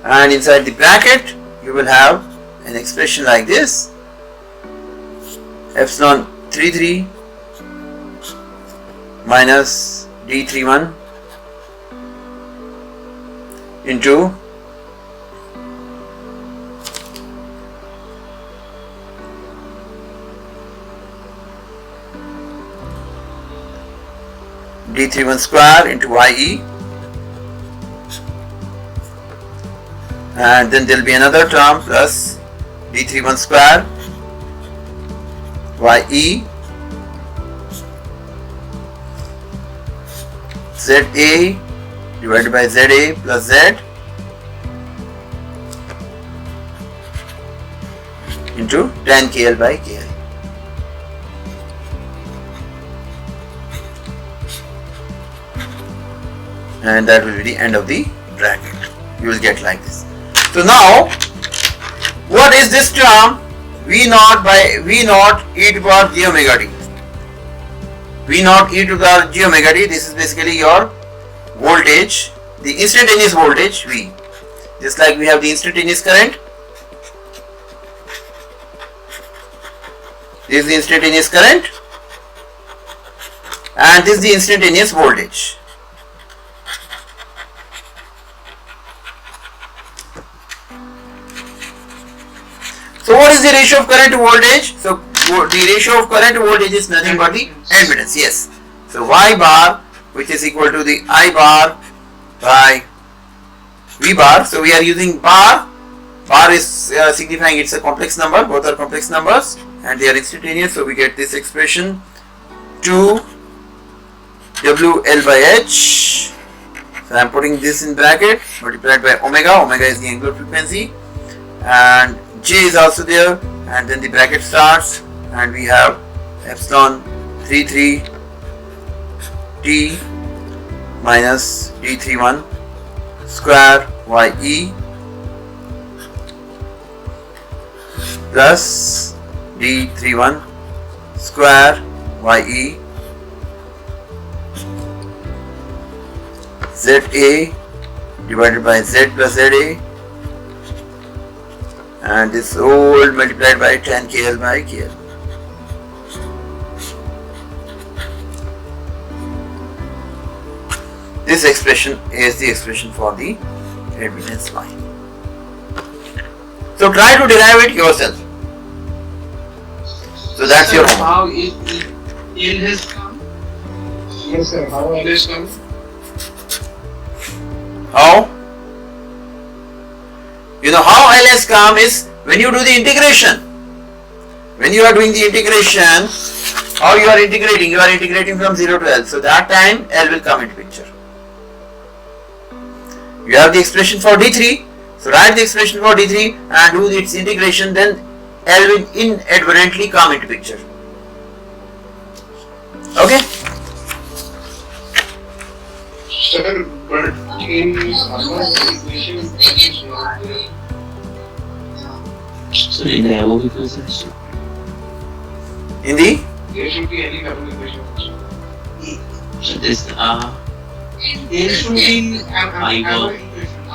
and inside the bracket you will have an expression like this, epsilon 33 minus d31 into d31 square into ye, and then there will be another term plus d31 square ye za divided by za plus z into tan kl by kl. And that will be the end of the bracket. You will get like this. So now, what is this term? V naught by V naught e to the power j omega t. V naught e to the power j omega t. This is basically your voltage, the instantaneous voltage V. Just like we have the instantaneous current. This is the instantaneous current, and this is the instantaneous voltage. So what is the ratio of current to voltage? So the ratio of current to voltage is nothing but the impedance. Yes. So Y bar, which is equal to the I bar by V bar. So we are using bar. Bar is signifying it's a complex number. Both are complex numbers and they are instantaneous. So we get this expression 2 WL by H. So I am putting this in bracket multiplied by omega. Omega is the angular frequency, and J is also there, and then the bracket starts and we have epsilon 33 T minus D31 square YE plus D31 square YE ZA divided by Z plus ZA, and this whole multiplied by tan KL by KL. This expression is the expression for the impedance line. So try to derive it yourself. So that's your homework. How L has come? Yes sir, how L has come? How? You know how L has come is when you do the integration. When you are doing the integration, how you are integrating? You are integrating from 0 to L. So that time L will come into picture. You have the expression for D3. So write the expression for D3 and do its integration, then L will inadvertently come into picture. Okay? Sir, but in other equation, So in the above equations, In the? there should be any double equation also. so this There should be in I bar. equation,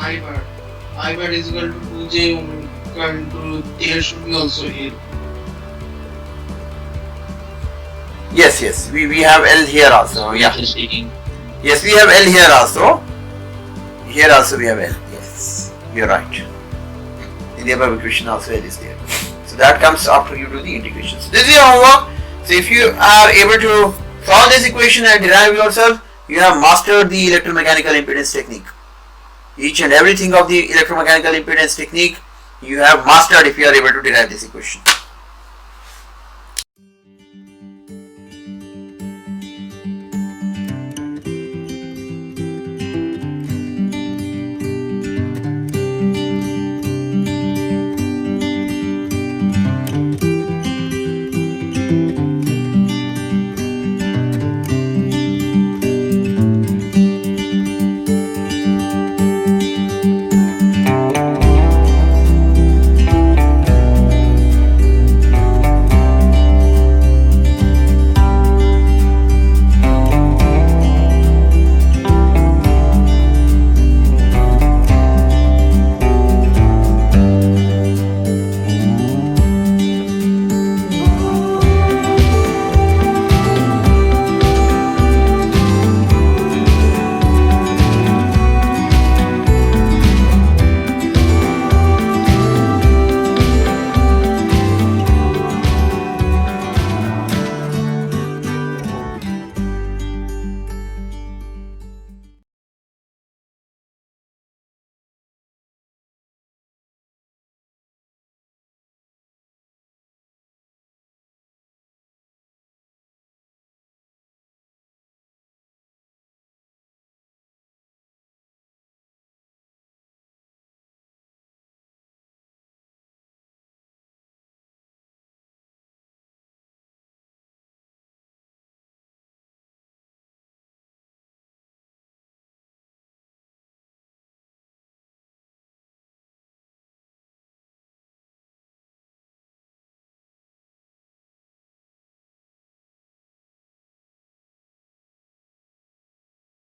I bar is equal to 2j omega into, there should be also L. Yes. We have L here also. Yeah. just taking Yes, we have L here also. Here also we have L. Yes, you are right. In the above equation also L is there. So that comes after you do the integration. So this is your homework. So if you are able to solve this equation and derive yourself, you have mastered the electromechanical impedance technique. each and everything of the electromechanical impedance technique you have mastered if you are able to derive this equation.